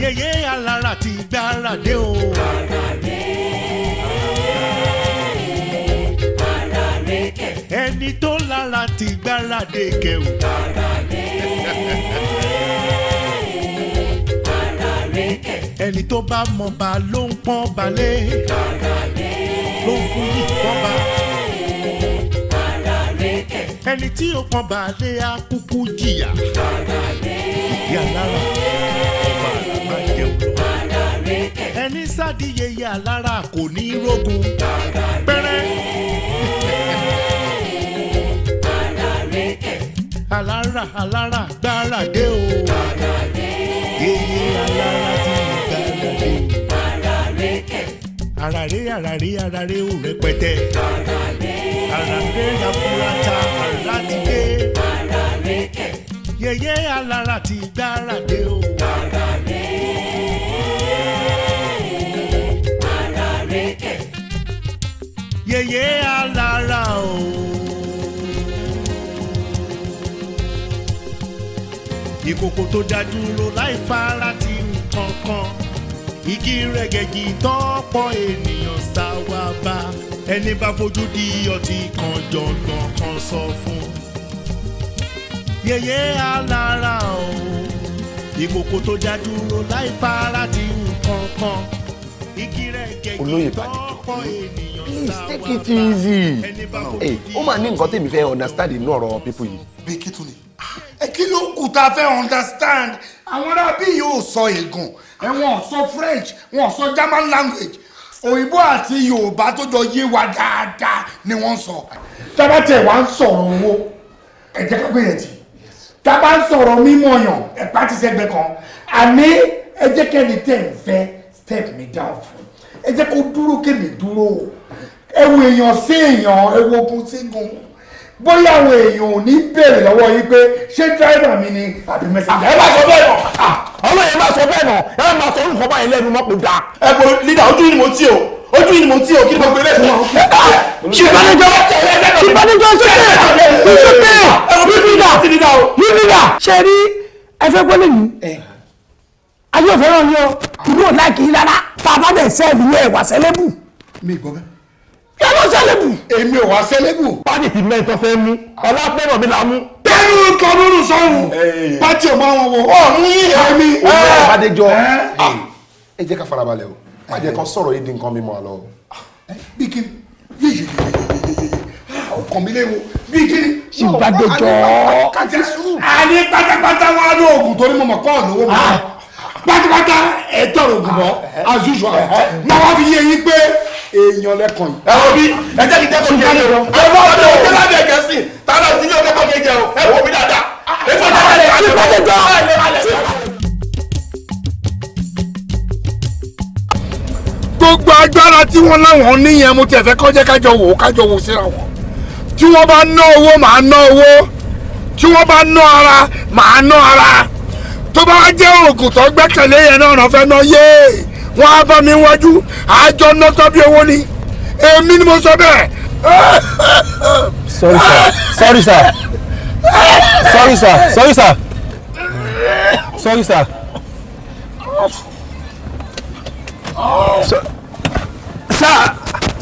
yeye alára ti gbára dé o. ẹni tó lára ti gbára dé kẹ o. ẹni tó bá mọ̀ bá ló ń pọ́n balẹ̀ ló ń fún yìí pọ́n bá. ẹni tí ó pọ́n balẹ̀ á kúkú jìyà. ìyá lára ọba àlàmà jẹun lọ. ẹni sádìyẹyẹ alára kò ní rógun pẹ́rẹ́. alára alára gbára dé o. yeye alára ti gbára dé o. arare ò rẹpẹtẹ. arare làbúrata ara ti dé. yeye alára ti gbára dé o. yeye alára o. ìkòkò tó dá dúró láì fara ti nǹkan kan. igi rẹ̀gẹ̀gì tọ́pọ̀ ènìyàn sá wá bá. ẹni bá fojú di ọtí kan jọ̀gbọ̀n kan sọ fún. yeye alára o. ìkòkò tó dá dúró láì fara ti nǹkan kan. igi rẹ̀gẹ̀gì tọ́pọ̀ ènìyàn sá wá bá. Please take it easy. Hey, ó máa ní nǹkan tèmi fẹ́ understand inú ọ̀rọ̀ people yìí. bí kí tún ni kí ló kù tá a fẹ́ understand àwọn arábí yóò sọ ègùn wọn sọ French wọn sọ German language òyìnbó àti Yorùbá tó jọ yé wa dáadáa ni wọ́n sọ. tábà tẹ̀ wá ń sọ̀rọ̀ owó ẹ jẹ́ ká gbìyànjú tábà ń sọ̀rọ̀ mímọ̀yàn ẹ̀pá ti sẹ́gbẹ́ kan àní ẹ jẹ́ kẹ́ni tẹ̀ ń fẹ́ step me down fún ẹ jẹ́ kó dúró kémi dúró ẹ wo èèyàn sí èèyàn ẹ wo ogun sí gun bóyá àwọn èèyàn ò ní béèrè lọ́wọ́ yín pé ṣé dráìvà mi ni àbí mẹ́sàgì. ẹ má sọ bẹ́ẹ̀ nà ọmọ yẹn má sọ bẹ́ẹ̀ nà ẹ má sọ orúkọ báyìí lẹ́nu mọ́ kó dáa. ẹ kò lídà ojú yìí ni mo tí o ojú yìí ni mo tí o kí ni mo gbé lẹ́sìn. ṣìbánijọ́ yíyíyà ṣe rí ẹfẹ gbọ́lẹ̀ yìí ayé òfin ràn yín o ìlú ò láìkì yín rárá bàbá bẹ̀ sẹ́ẹ̀lì yẹn wà sẹ́lẹ̀bù. mi gbọ́ bẹ́ẹ̀. yàrá sẹ́lẹ̀bù. èmi ò wá sẹ́lẹ̀bù. pàdé ti mẹ́tọ́ fẹ́ mú ọláfẹ́ràn mi là mú. bẹ́ẹ̀ni kọ́nùrù sọ́hùn pàtí ò máa wọn wò ó mú yín èmi. òun ẹ̀ bá dé jọ ẹ jẹ́ ká farabalẹ̀ o má jẹ́ kán sọ̀rọ̀ yìí di nǹkan mímọ́ àlọ́. bí kí ni yéyé ọkàn mi léwu bí kí ni. ìbádẹ́jọ́. àní pátápátá wọn á lọ oògùn torí mo mọ̀ kọ́ ọ̀nà owó mọ́ pátápátá ẹ tọrọ oògùn mọ́ as usual máa wá fi yé yín pé èèyàn lẹ́kàn yìí. ẹ wo bí ẹ jẹ́ kí tẹ́kọ̀ọ́ jẹ́ yẹn o ẹ bá ọdún òkè lábẹ́ gẹ̀ẹ́sì tààrà sílé ọkọ̀ kẹ́kẹ́ jẹ o ẹ wò mí dáadáa. gbogbo agbára tí wọ́n láwọn níyẹn mo tẹ̀ fẹ́ kọ́jẹ́ kájọ wò síra wọn tí wọ́n bá ná owó màá ná owó tí wọ́n bá ná ara màá ná ara tó bá jẹ́ oògùn tó gbẹ́kẹ̀lé yẹn náà ràn fẹ́ ná yé wọ́n á bá mi wájú àjọ ná tọ́ bí owó ni èmi ni mo sọ bẹ́ẹ̀. Sorry sir. Sorry sir. Sorry sir. Sorry sir.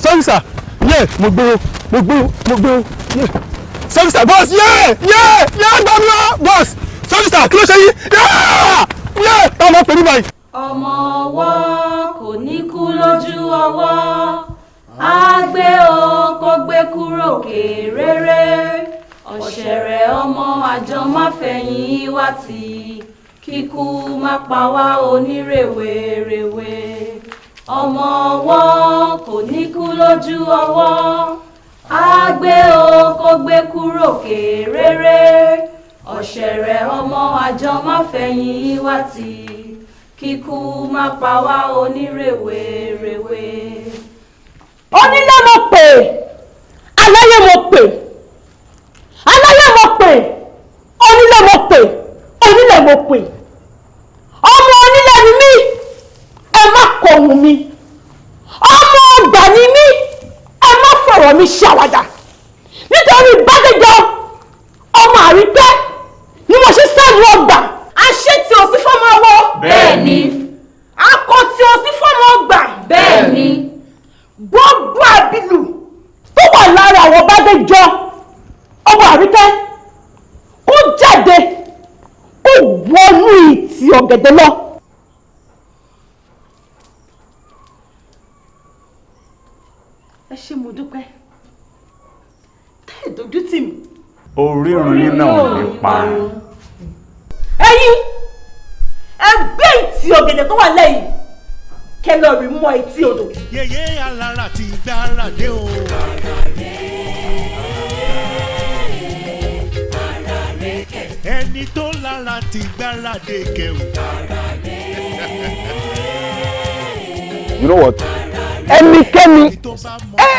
Sorry sir. Yeah, mo gbé o. Yeah. Sorry sir, boss. Yeah, gbà mí o, boss. Sorry sir, kí ló ṣe yìí? Yeah, táwọn máa pè ní báyìí. ọmọ ọwọ́ kò ní kú lójú ọwọ́ á gbé o kó gbé kúrò kéréré ọ̀ṣẹ̀rẹ̀ ọmọ àjọ má fẹ̀yìn wá tì kíkú má pa wá onírèwèrèwè ọmọ ọwọ́ kò ní kú lójú ọwọ́ á gbé o kó gbé kúrò kéréré ọ̀ṣẹ̀rẹ̀ ọmọ àjọ má fẹ̀yìn wá tì kíkú má pa wá onírèwèrèwè. onílé mo pè aláyé mo pè onílé mo pè ọmọ onílé ni mí ẹ má kọ̀hún mi ọmọ ọgbà ni mí ẹ má fọ̀rọ̀ mi ṣàwàdà nítorí Bádéjọ ọmọ Àríkẹ́ ni mo ṣe sáàlú ọgbà àṣẹ tí ò sí fọmọ ọwọ́. bẹ́ẹ̀ ni. Àríkẹ́ kó jáde kó wọnú ìtì ọ̀gẹ̀dẹ̀ lọ. ẹ ṣé mo dúpẹ́ tẹ́ ẹ̀ dojú tì mí. orírun yín náà ò ní parun. ẹ̀yin ẹgbẹ́ ìtì ọ̀gẹ̀dẹ̀ tó wà lẹ́yìn kẹlọ́ọ̀rì mọ́ etí odò. yèyé alára ti gbára dé o. ẹni tó lára ti gbára dé kẹwù. You know what? Ẹnikẹ́ni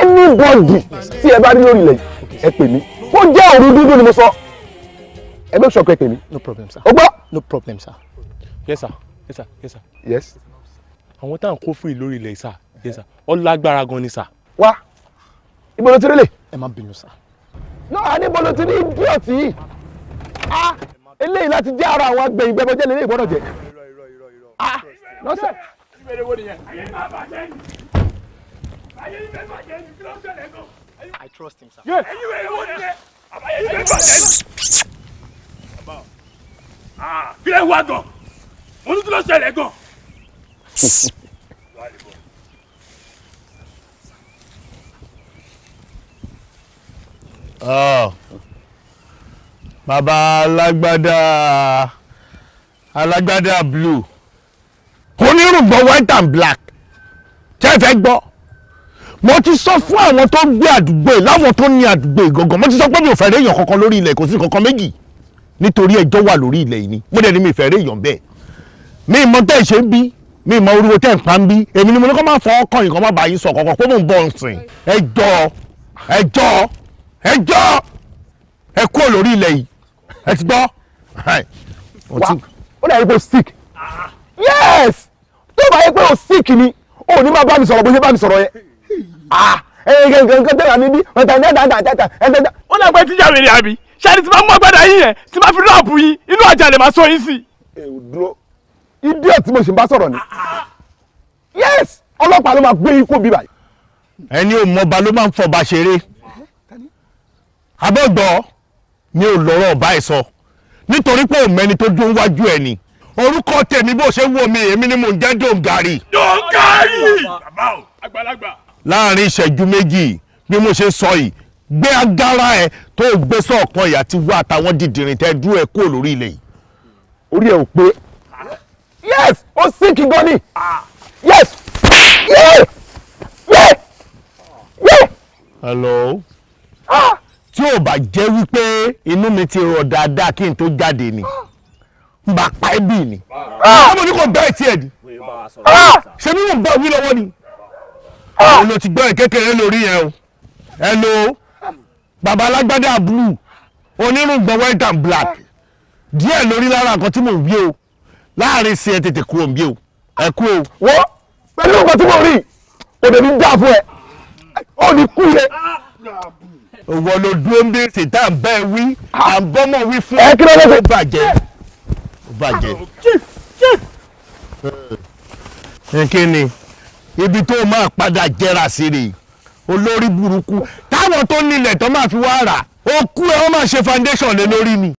anybody tí ẹ bá rí lórí ilẹ̀ ẹ pè mí kó jẹ́ òru dúdú ni mo sọ ẹ make sure pé ẹ pè mí. No problem, sir. O gbọ́? No problem, sir. Yes, sir. Yes, sir. Yes, sir. Yes. Àwọn tá à ń kó fún ìlórí ilẹ̀ sir. Yes, sir. Ó lágbára gan ni sir. Wá ibo ló ti rí lè. Ẹ má bínú sir. náà ní ibo ló ti rí idiot yìí. Eléyìí láti jẹ́ ara àwọn agbẹ̀yìn bẹ́bẹ́jẹ́ lè gbọ́dọ̀ jẹ́. Lọ́sẹ̀. I trust him, sir. Kí lè wá gan? Mo ní kí ló ṣẹlẹ̀ gan? Bàbá alágbádá blue. Onírùngbọ̀n white and black. Ṣé ẹ fẹ́ gbọ́? Mo ti sọ fún àwọn tó gbé àdúgbò yìí láwọn tó ní àdúgbò yìí gangan. Mo ti sọ pé mi ò fẹ́ rí èèyàn kankan lórí ilẹ̀, kò sí kankan méjì. Nítorí ẹjọ́ wà lórí ilẹ̀ yìí ni. Mo dẹ̀ ní mi ì fẹ́ rí èèyàn bẹ́ẹ̀. Mi mọ tẹ́ ẹ ṣe ń bí, mi mọ oríwo tẹ́ ẹ ń pa ń bí. Èmi ni mo ní kó máa fọ ọkàn yìí kó má bàa yín sọ kankan pé mò ń bọ̀ nsìn. Ẹjọ́ ẹ kúrò lórí ilẹ̀ yìí. Ẹ ti gbọ́? Wá ó dàbí pé o sick. Yes! Tó bá yẹ pé o sick ni, o ní máa bá mi sọ̀rọ̀ bó ṣe bá mi sọ̀rọ̀ yẹn. Nǹkan tẹ̀lé mi bí ọ̀tà. Ó náà pẹ́ tíjà wèrè àbí? Ṣáàdì tí máa mú ọgbàdà yín yẹn, tí máa fi rọ́ọ̀bù yín, inú ọjà lè máa sọ yín sí. Dúró. Idiot tí mo sì ń bá sọ̀rọ̀ ni. Yes! Ọlọ́pàá ló máa gbé ikú bí báyìí. Ẹni ò mọba ló máa ń fọba ṣeré. Abọ́gbọ́ mi ò lọ́rọ̀ ọba ẹ̀ sọ. Nítorí pé òmẹ́ni tó dún wájú ẹ̀ ni. Orúkọ tèmi bó ṣe wò mí, èmi ni mò ń jẹ́ Dòǹgàrì. Dòǹgàrì! Bàbá o, àgbàlagbà. Láàárín ìṣẹ́jú méjì bí mo ṣe sọ yìí, gbé agárá ẹ tó gbé sọ̀kan ìyá tí wá àtàwọn dìdìrín tẹ́ dúró ẹ kúrò lórí ilẹ̀ yìí. Orí ẹ ò pé. Yes! Ó sick gan ni. Yes! Yeah! Yeah! Yeah! Hello? Tí ò bá jẹ́ wípé inú mi ti rọ̀ dáadáa kí n tó jáde ni, n bá pa ẹ́bì ni. Ọmọ ní kò bẹ́ẹ̀ tí ẹ̀ di. Ṣé bí mo bá wí lọ́wọ́ ni? Àwọn ló ti gbọ́ ẹ̀ kékeré lórí yẹn o. Hello? Bàbá alágbádá blue, onírùngbọ̀n white and black. Díẹ̀ lórí lára nǹkan tí mò ń wí o. Láàárín sí ẹ tètè kúrò ń bí o. Ẹ kú o. Wọ́n pẹ̀lú nǹkan tí mo rí, òde mi dá fún ẹ. Ó ní kú yẹ. Òwò ló dúró ń bí ṣètà bẹ́ẹ̀ wí, à ń bọ́mọ̀ wí fún ẹ. Kí ló dé? Ó bàjẹ́. Ó bàjẹ́. Kí ni? Ibi tó máa padà jẹrà sí rèé. Olórí burúkú. Táwọn tó nílẹ̀ tó máa fi wá rà, ó kú ẹ wọ́n máa ṣe foundation lé lórí ni.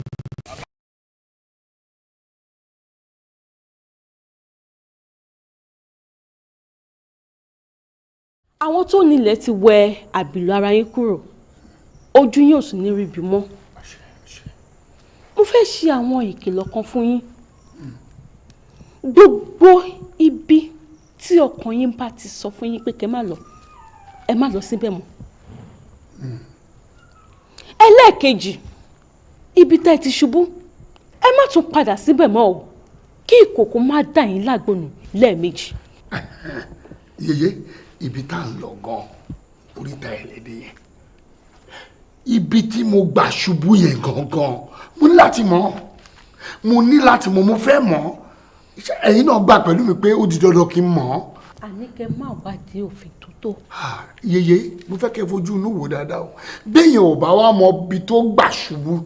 Àwọn tó nílẹ̀ ti wẹ àbìlú ara yín kúrò, ojú yín ò sì ní rí bí mọ́. Mo fẹ́ ṣe àwọn ìkìlọ̀ kan fún yín. Gbogbo ibi tí ọkàn yín bá ti sọ fún yín pé kẹ́ má lọ, ẹ má lọ síbẹ̀ mọ́. Ẹlẹ́ẹ̀kejì, ibi tẹ́ ẹ ti ṣubú, ẹ má tún padà síbẹ̀ mọ́ o, kí ìkòkò má dà yín lágbónú lẹ́ẹ̀mejì. Yèyé, ibi tá à ń lọ gan oríta ẹlẹ́dẹ̀ yẹn, ibi tí mo gbà ṣubú yẹn gangan mo ní láti mọ̀, mo fẹ́ mọ̀. Ẹ̀yin náà gbà pẹ̀lú mi pé ó di dandan kí n mọ̀. Àní kẹ́ má wádìí òfin tó tó. Yèyé, mo fẹ́ kẹ́ fojú inú wò dáadáa o. Béèyàn ò bá wá mọ ibi tó gbà ṣubú,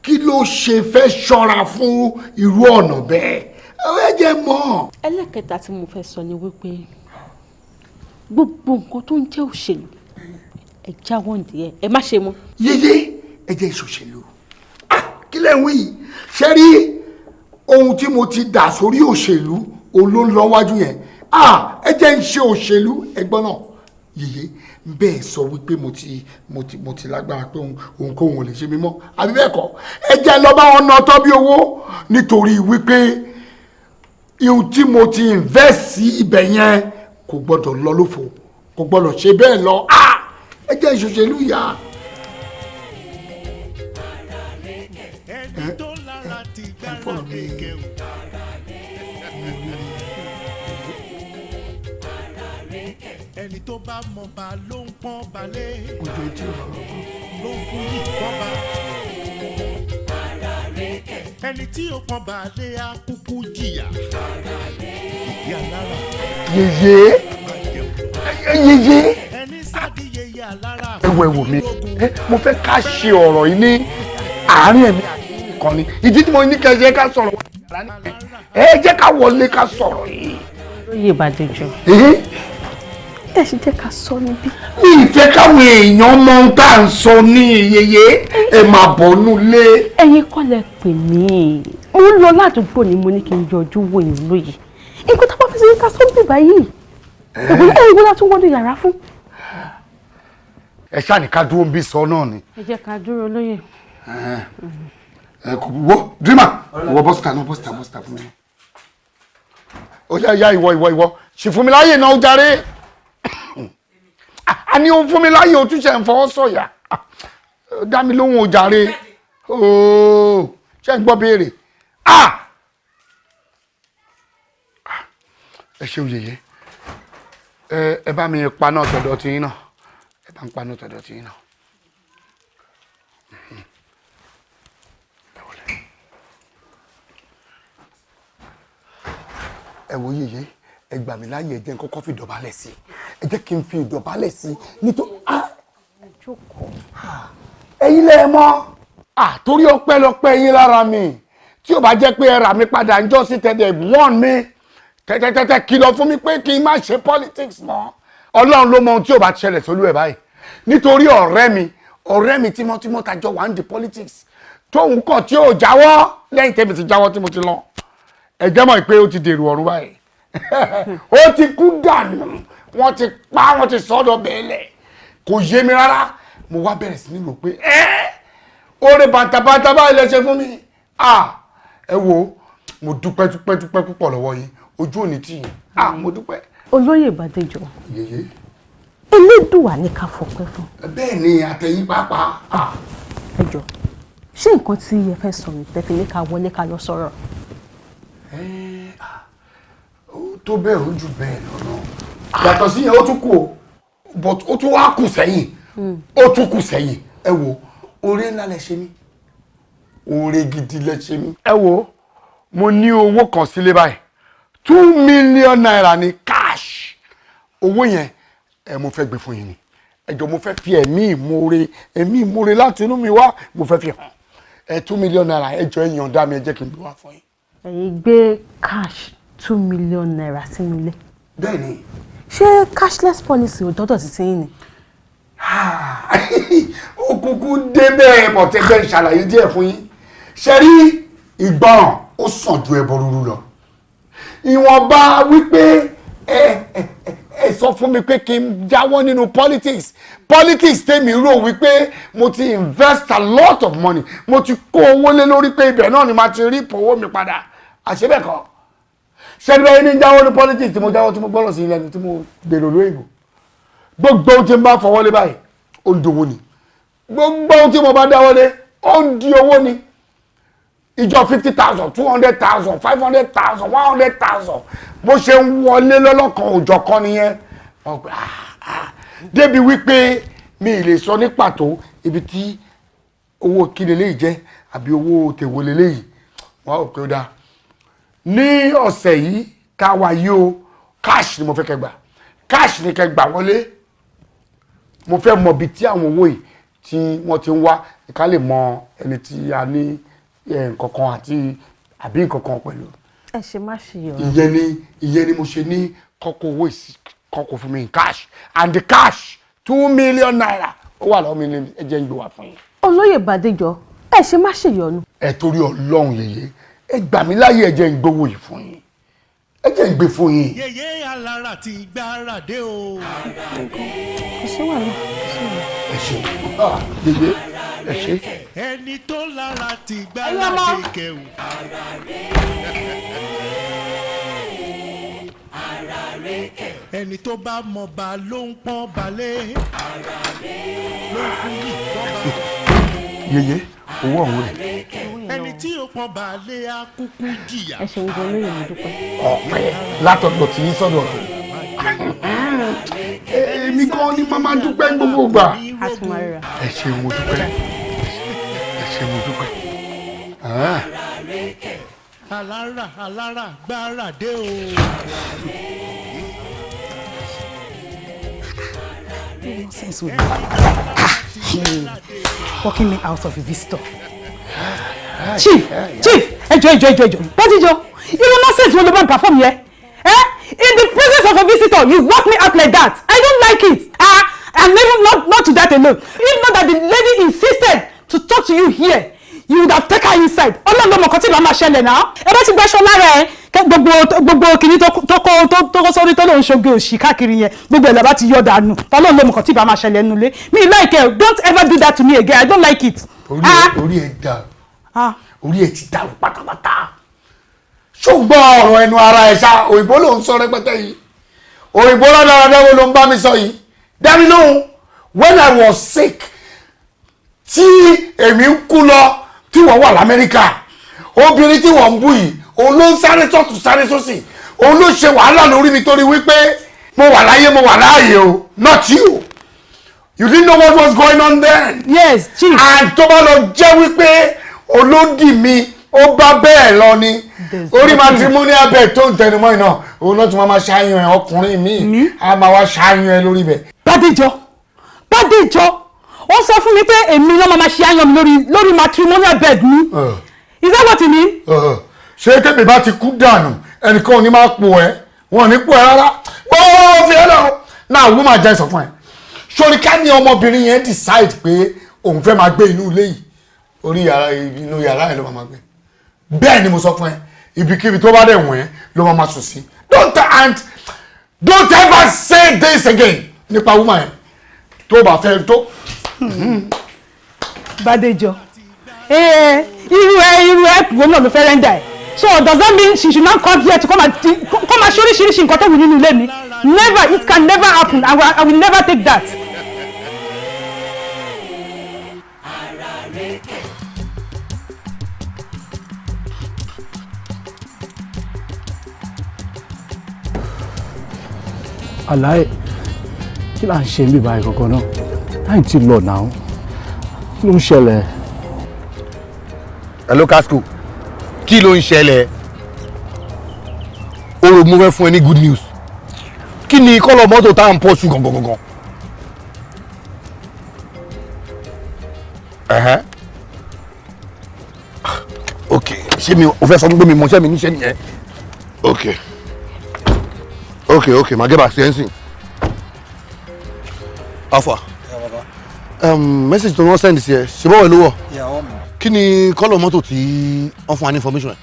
kí ló ṣe fẹ́ ṣọ́ra fún irú ọ̀nà bẹ́ẹ̀? Ẹ jẹ́ mọ̀. Ẹlẹ́kẹta tí mo fẹ́ sọ ni wípé gbogbo nǹkan tó ń jẹ́ òṣèlú ẹ jáwọ́ ǹdí ẹ má ṣe mọ́. Yèyé, ẹ jẹ́ ìṣòṣèlú. kí lẹ̀ ń wí yìí ṣe rí ohun tí mo ti dà sórí òṣèlú olóńlọ́wájú yẹn ẹ jẹ́ ń ṣe òṣèlú ẹgbọ́n náà yèyé bẹ́ẹ̀ sọ wípé mo ti lágbára pé ohunkóhun ò lè ṣe mí mọ́ àbí bẹ́ẹ̀ kọ́ ẹ jẹ́ lọ bá wọn ná tọ́ bí owó nítorí wípé ihun tí mo ti invest sí ibẹ̀ yẹn kò gbọ́dọ̀ lọ lófo kò gbọ́dọ̀ ṣe bẹ́ẹ̀ lọ ẹ jẹ́ ìṣòṣèlú yá. ẹni tó bá mọ ba ló ń pọ́n balẹ̀ ló ń fún yìí pọ́n ba ẹni tí ó pọ́n balẹ̀ á kúkú jìyà ìyá lára. yèyé ẹni sáàdì yẹyẹ lára. ẹ wò mí mo fẹ́ ká ṣe ọ̀rọ̀ yìí ní àárín ẹ̀mí kan ni ìdí tí mo ní kẹ́ ẹ ká sọ̀rọ̀ ẹ jẹ́ ká wọlé ká sọ̀rọ̀ yìí. Olóyè Bàdéjọ. Ẹ sì jẹ́ ká sọ níbí. Mi ìfẹ́ káwọn èèyàn mọ ohun tá à ń sọ ní yèyé ẹ máa bọ̀ nulẹ̀. Ẹ̀yin kọ́ lẹ pè mí. Mo ń lọ ládùúgbò ni mo ní kí n yọjú wo ìlú lóye. Nǹkan tó bá fi ṣe ká sọ bí báyìí. Ìgbọ́n láti wọ́n ní yàrá fún. Ẹ ṣáà ní ká dúró ń bí sọ náà ni. Ẹ jẹ́ ká dúró lóye. Ẹ kò wọ́ dreamer wọ bọ́sítà náà bọ́sítà fún mi. Ó yá ìwọ ṣì fún mi láyè náà ó jàre. A ní o fún mi láyè o tún ṣe ń fọwọ́ sọ̀yà dá mi lóhùn o jàre ṣe ń gbọ́ béèrè ẹ ṣe òyèyé ẹ bá mi paná tọ̀dọ̀ tí yín náà ẹ bá ń paná tọ̀dọ̀ tí yín náà. ẹ wo yèyé ẹ gbà mí láyè ẹ jẹ́ n kọ́kọ́ fi ìdọ̀bálẹ̀ sí ẹ jẹ́ kí n fi ìdọ̀bálẹ̀ sí nítorí ẹ̀yin lẹ mọ̀ torí ọpẹ́lọpẹ́ yín lára mi tí ò bá jẹ́ pé ẹ rà mí padà ń jọ́ sí tẹ̀dẹ̀ wọ́n mi tẹ́tẹ́tẹ́tẹ́ kìlọ̀ fún mi pé kí n má ṣe politics mọ́ ọlọ́run ló mọ ohun tí ò bá ṣẹlẹ̀ sólú ẹ̀ báyìí nítorí ọ̀rẹ́ mi tímọ́tímọ́ tajọ wà ń di politics tóun kọ̀ tí ò jáwọ́ lẹ́yìn tẹ́mi ti jáwọ́ tí mo ti lọ ẹ jẹ́ mọ̀ pé ó ti dèrò ọ̀run báyìí ó ti kú dànù wọ́n ti pa wọ́n ti sọ́dọ̀ bẹ́ẹ̀lẹ̀ kò yé mi rárá mo wá bẹ̀rẹ̀ sí ní rò pé oore bàtàbàtà báyìí lẹ ṣe fún mi ẹ wo mo dúpẹ́ púpọ̀ lọ́wọ́ yín ojú òní tì yín mo dúpẹ́. Olóyè Bàdéjọ. yèyé. Elédùà ní ká fọpẹ́ fún. bẹ́ẹ̀ ni àtẹ̀yìn pàápàá. ẹ jọ ṣé nǹkan tí ẹ fẹ́ sọ ní tẹ́fẹ́ ní ká wọlé ká lọ sọ̀rọ̀. tó bẹ́ẹ̀ ó jù bẹ́ẹ̀ lọ́nà yàtọ̀ sí yẹn ó tún kù o but ó tún wá kù sẹ́yìn ó tún kù sẹ́yìn ẹ wo oore ńlá lẹ ṣe mí oore gidi lẹ ṣe mí. ẹ wo mo ní owó kan sílé báyìí 2 million naira ní cash owó yẹn mo fẹ́ gbé fún yín ni ẹ jọ̀ọ́ mo fẹ́ fi ẹ̀mí ìmoore láti inú mi wá mo fẹ́ fi hàn 2 million naira ẹ jọ̀ọ́ ẹ yọ̀ǹda mi ẹ jẹ́ kí n gbé wá fún yín. ẹ̀yin gbé cash 2 million naira sínú ilé. bẹ́ẹ̀ni. ṣé cashless policy ò dọ́dọ̀ sí yín ni. òkùnkùn débẹ̀ mọ̀tẹ́gbẹ́ ìṣàlàyé díẹ̀ fún yín ṣe rí ìgbọràn ó sàn ju ẹbọ rúru lọ ìwọ̀nba wípé ẹ sọ fún mi pé kí n jáwọ́ nínú politics tèmi rò wípé mo ti invest a lot of money mo ti kó owó lé lórí pé ibẹ̀ náà ni màá ti rí owó mi padà àṣebẹ̀kọ́ ṣẹ́ni ní jáwọ́ ní politics tí mo jáwọ́ tí mo gbọ́rọ̀ sí ilẹ̀ tí mo dèrò lóyìnbó gbogbo ohun tí mo bá fọwọ́ lé báyìí ó ń di owó ni gbogbo ohun tí mo bá dáwọ́ lé ó ń di owó ni ìjọ 50,000 200,000 500,000 100,000 bó ṣe ń wọlé lọ́lọ́kan òjọ̀ kan nìyẹn wọ́n gbé débi wípé mi ì lè sọ ní pàtó ibi tí owó kí leléyìí jẹ́ àbí owó tèwo leléyìí wọ́n ò pé ó dáa ní ọ̀sẹ̀ yìí ká wá yí o cash ni mo fẹ́ kẹ́ gbà cash ni kẹ́ gbà wọlé mo fẹ́ mọ ibi tí àwọn owó yìí tí wọ́n ti ń wá ká lè mọ ẹni tí a ní nǹkankan àti àbí nǹkankan pẹ̀lú. ẹ ṣe má ṣe yọ. ìyẹn ni mo ṣe ní kọ́kọ́ owó kọ́kọ́ fún mi in cash and the cash 2 million naira ó wà lọ́wọ́ mi ní ẹjẹ́ ń gbé wá fún yín. Olóyè Bàdéjọ ẹ ṣe má ṣèyọnu. ẹ torí Ọlọ́run yèyé ẹ gbà mí láyé ẹ jẹ́ n gbowó yìí fún yín ẹ jẹ́ n gbé fún yín. yèyé alára ti gbára dé o. kò sí wàhálà. ẹ ṣe yèyé ẹ ṣe. ẹni tó lára ti gbára dé kẹwù. ẹni tó bá mọ̀ bá ló ń pọ́n balẹ̀ ló ń fún yìí fọ́ba. yèyé owó ọ̀hún rẹ̀. ẹni tí ó pọ́n balẹ̀ á kúkú jìyà. ẹ ṣeun gan lóye mi dúpẹ́. ọ̀pẹ látọ̀dọ̀ tí yín sọ́dọ̀ rẹ̀. èmi gan ni màmá dúpẹ́ gbogbo gbà. a tún máa ríra. ẹ ṣeun mo dúpẹ́ ẹ ṣeun mo dúpẹ́. alára gbára dé o. Since we walking me out of a visitor. Chief, ẹjọ́. Bádéjọ, irú nonsense wo ló bá ń perform yẹn? In the presence of a visitor, you walk me out like that. I don't like it. And even not to that alone. If not that the lady insisted to talk to you here, you would have taken her inside. Ọlọ́run ló mọ̀ nǹkan tí ìbá máa ṣẹlẹ̀ náà. Ẹ bá ti gbẹ́sọ̀ lára ẹ̀ gbogbo kìíní tó kọ́ sórí tó lóun ṣoge òṣì káàkiri yẹn gbogbo ẹ̀ lọ́ba ti yọ dànù. Ọlọ́run ló mọ̀ nǹkan tí ìbá máa ṣẹlẹ̀ nulẹ̀. Me like it. Don't ever do that to me again. I don't like it. orí ẹ dàrú orí ẹ ti dàrú pátápátá. ṣùgbọ́n ọ̀rọ̀ ẹnu ara ẹ̀ ṣá òyìnbó ló ń sọ rẹpẹtẹ yìí òyìnbó lọ́dọọdọ́ ló ń bá mi sọ yìí dábì lóhùn when I was sick tí èmi ń kú lọ tí wọ́n wà l'Amẹ́ríkà obìnrin tí wọ́n ń bú yìí òun ló ń sáré sọ́tún sáré sósì òun ló ṣe wàhálà lórí mi torí wípé mo wà láyé mo wà láàyè o not you. You didn't know what was going on then. Yes, chief. And tó bá lọ jẹ́ wípé olódì mi ó bá bẹ́ẹ̀ lọ ni orí matrimonial bed tó ń tẹnumọ́ iná òun náà tún máa ṣááyàn ẹ ọkùnrin mi á máa wá ṣááyàn ẹ lórí bẹ̀. Bádéjọ ó sọ fún mi pé èmi ló máa ṣááyàn mi lórí matrimonial bed mi. Is that what you mean? ṣé tèmi bá ti kú dànù ẹnìkan ò ní máa pò ẹ wọn ò ní pò ẹ rárá wọ́n fi ẹ lọ náà wọ́n máa jẹ́ ìsọ̀fún ẹ sori ká ní ọmọbìnrin yẹn decide pé òun fẹ́ máa gbé inú ilé yìí orí inú yàrá ẹ̀ ló máa gbé bẹ́ẹ̀ ni mo sọ fún ẹ ibikíbi tó bá dẹ̀ wọ̀n ẹ́ ló máa sùn sí don't ever say this again nípa woman yẹn tó bá fẹ́ tó. Bádéjọ irú ẹ wo náà ló fẹ́ rẹ́ńdà ẹ̀ so does that mean she should not come here to come and ṣe oríṣiríṣi nǹkan tó wù nínú ilé mi never it can never happen I will never take that. Àlàyé kí là ń ṣe níbi báyìí kankan náà láì tí lọ náà kí ló ń ṣẹlẹ̀. Hello Casco kí ló ń ṣẹlẹ̀ oòrùn mo fẹ́ fún ẹ ní good news kí ni kọ́lọ̀ mọ́tò tá à ń pọ̀ sí gangan. Ok ṣé mi ò fẹ́ sọ pé mi mọ̀ ṣẹ́ mi níṣẹ́ nìyẹn. Ok màá gé bá sí ẹ́ ń sìn. Alpha message tó wọ́n send sí ẹ ṣe bọ́wọ́ ló wọ̀ kí ni kọ́lọ̀ mọ́tò tí wọ́n fún wa ní information ẹ̀.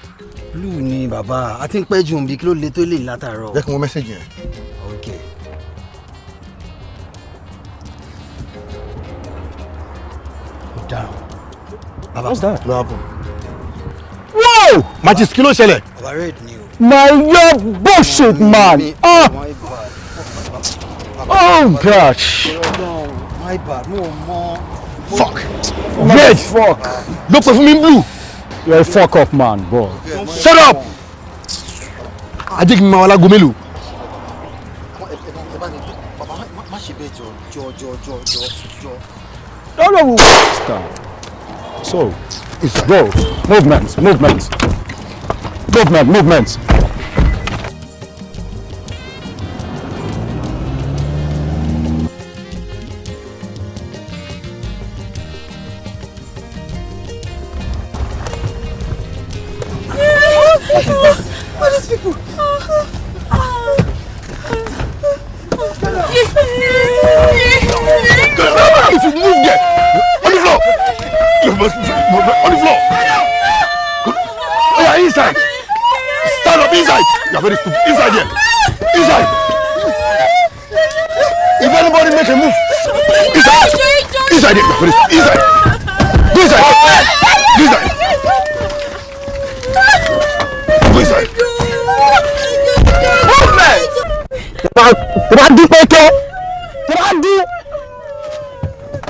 blue ni bàbá a ti ń pẹ́ jù bí kí ló le tó lè látàárọ̀. jẹ́ kí wọ́n message yẹn. ok. Baba, what's that? What happened? Whoa! Magis, kí ló ṣẹlẹ̀? Baba red ni o. Man, you're bullshit, man. Oh gosh. My bad, mo mọ. Fuck. Red. Fuck. Look for me blue. You're a fuck up man, bro. Shut up. Ajé kí n máa wá lágo mélòó. Má ṣe bẹ́ẹ̀ jọ. No. Stop. So, bro, movement. What are these people? If you move there, on the floor. On the floor. Oh, yeah, inside. Stand up inside. You are very stupid. Inside here. Inside. If anybody make a move, inside. Inside here. You are very stupid. Inside. Go inside. Go inside. Go inside. Tẹ́lá dín pẹ́kẹ́. Tẹ́lá dín.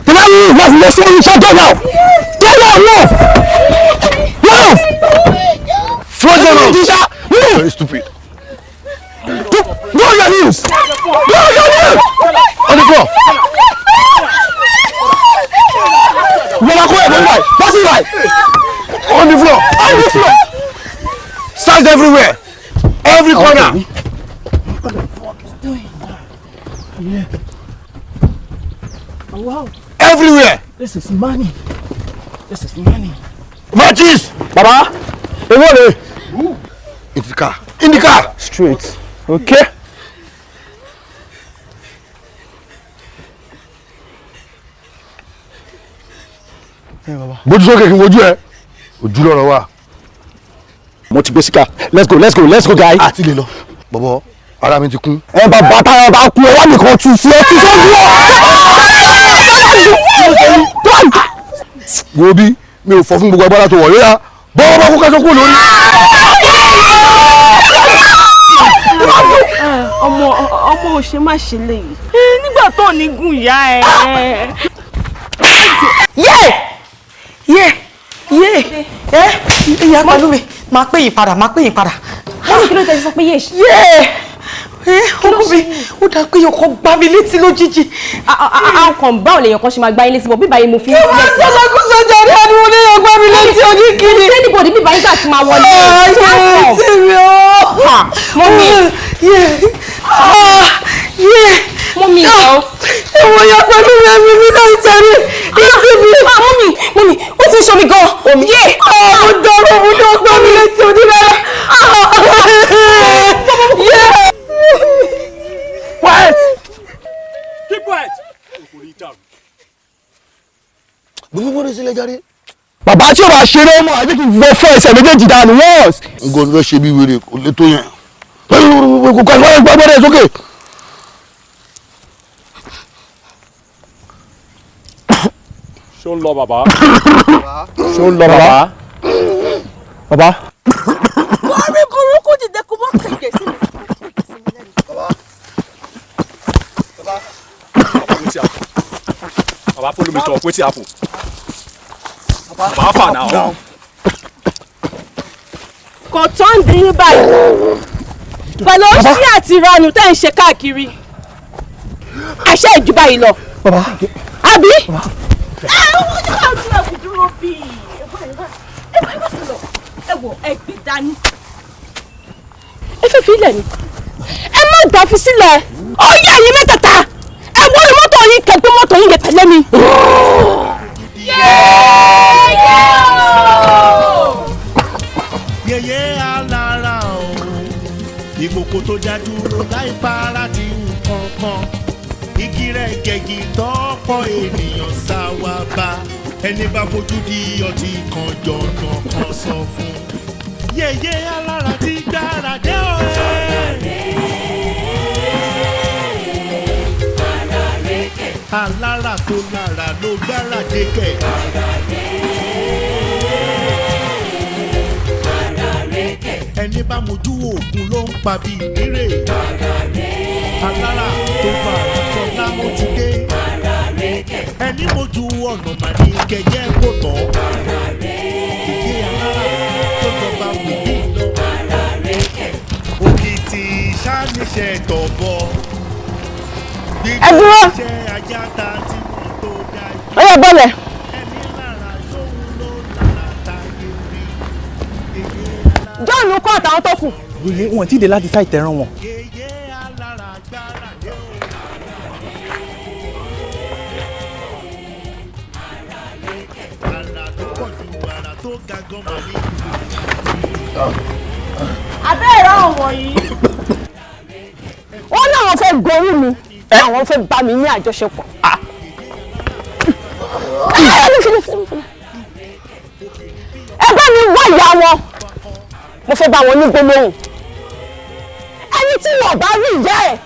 Tẹ́lá yìí láti lọ sí oníṣẹ́ tó náà. Tẹ́lá náà. Move. Throw them out. Very stupid. Go on your knees. Go on your knees. On the floor. Bọ́lá kó ẹ̀bùn báyìí. Pass it right. On the floor. On the floor. Search everywhere. Every corner. What the fuck is doing? Yeah. Oh, wow. Everywhere. This is money. This is money. Matches. Baba, ewo le. In the car. In the car. Straight. Okay. Bójú sókè kí n wojú ẹ. Ojú lọ́rọ̀ wà. Mo ti gbé síkà. Let's go guy. Àti lè lọ. Bọ̀bọ̀ ara mi ti kún. Ẹ bàbá táwọn bá kú ọwọ́ nìkan tún sí ọtí tó ń lọ. Wo bí mi ò fọ fún gbogbo agbára tó wọ̀ lóyà. Bọ́ọ̀ bá kú kẹ́sọ́ kú lórí. ọmọ ò ṣe má ṣe léyìí nígbà tó ní gùn ìyá ẹ. Ìyá pẹ̀lú mi máa pè yín padà. wọ́n ní kí ló tẹ́ sọ pé yé. Ọkọ mi ó dá pé ọkọ gbá mi létí lójijì. àwọn kan báwo lèèyàn kan ṣe máa gbá yín létí bọ̀ bíbá yín mo fi ń sílẹ̀. Kí wọ́n kó sọ́jà rí àdúgbò ní ọgbà mi létí oníkìní. ṣé níbo ni bíbá yín gbà ti máa wọlé. Tí mi ó. Mọ́mí. Mọ́mí ìjọ. Ẹ̀wọ̀n ya pẹ̀lú ẹ̀mí mi náà ìtẹ̀rí. Mọ́mí ó ti ń ṣọ́ mi gan. Mo dọ̀rọ̀ mo ní ọgbà mi létí oníbẹ̀rẹ̀. Quiet! Keep quiet! Gbogbo ní sílẹ̀ jáde. Bàbá tí o bá ṣeré mọ́ àbí kí n fọ fún ẹsẹ̀ méjèèjì dànù wọ́ọ̀sì. Nǹkan fẹ́ ṣe bí wèrè kò lè tó yẹn. Kò kàn wọ́n gbọ́ bọ́dẹ̀ sókè. Ṣé ó ń lọ bàbá? Ṣé ó ń lọ bàbá? Bàbá. wọ́n rí burúkú dìde kó mọ́ kẹ̀kẹ́ sí mi. Baba follow me talk. Wetin happen? Baba far now. Kò tó ń dín báyìí. Pẹ̀lú oṣù àti ìranù tẹ́ ń ṣe káàkiri. Àṣẹ ìjùbá yìí lọ. Àbí? Ọmọ ní ká dúró kù dúró bí. Ẹ wò ẹ gbé dání. Ẹ fẹ́ fi ilẹ̀ ni. Ẹ má dà fi sílẹ̀. Ó yẹ ẹ̀yin mẹ́tẹ̀ẹ̀ta. Ẹ wọ́n ní mọ́tò yín kẹgbẹ́ mọ́tò yín yẹ tẹ̀lé mi. Yèyé alára o ìkòkò tó já dúró láì fara ti nǹkan kan igi rẹ̀ gẹ̀gì tọ́pọ̀ ènìyàn sá wá bá ẹni bá fojú di ọtí kan jọ̀nà kan sọ fún yèyé alára ti gbára dé o. Alára tó lára ló gbára dé kẹ̀. Ẹni bá mojú òògùn ló ń pa bí ìrè. Alára tó fà àtọ́lá ó ti dé. Ẹni mojú ọ̀nà màní kẹ̀yẹ́ kò tán. Ìdí alára tó jọba wìlí lọ. Òkìtì sáníṣẹ́ tọ̀bọ̀. Ẹ dúró. Ó yẹ bọ́lẹ̀. John kọ́ àtàwọn tó kù. Wọ́n ti dé láti fá ìtẹ̀ràn wọn. Abẹ́ ẹ̀rọ ọ̀wọ̀ yìí. Wọ́n láwọn fẹ́ gorí mi, àwọn fẹ́ bá mi ní àjọṣepọ̀. ẹ bá mi wá ìyá wọn mo fẹ́ bá wọn ní gbólóhùn ẹni tí wọn bá rí ìyá ẹ̀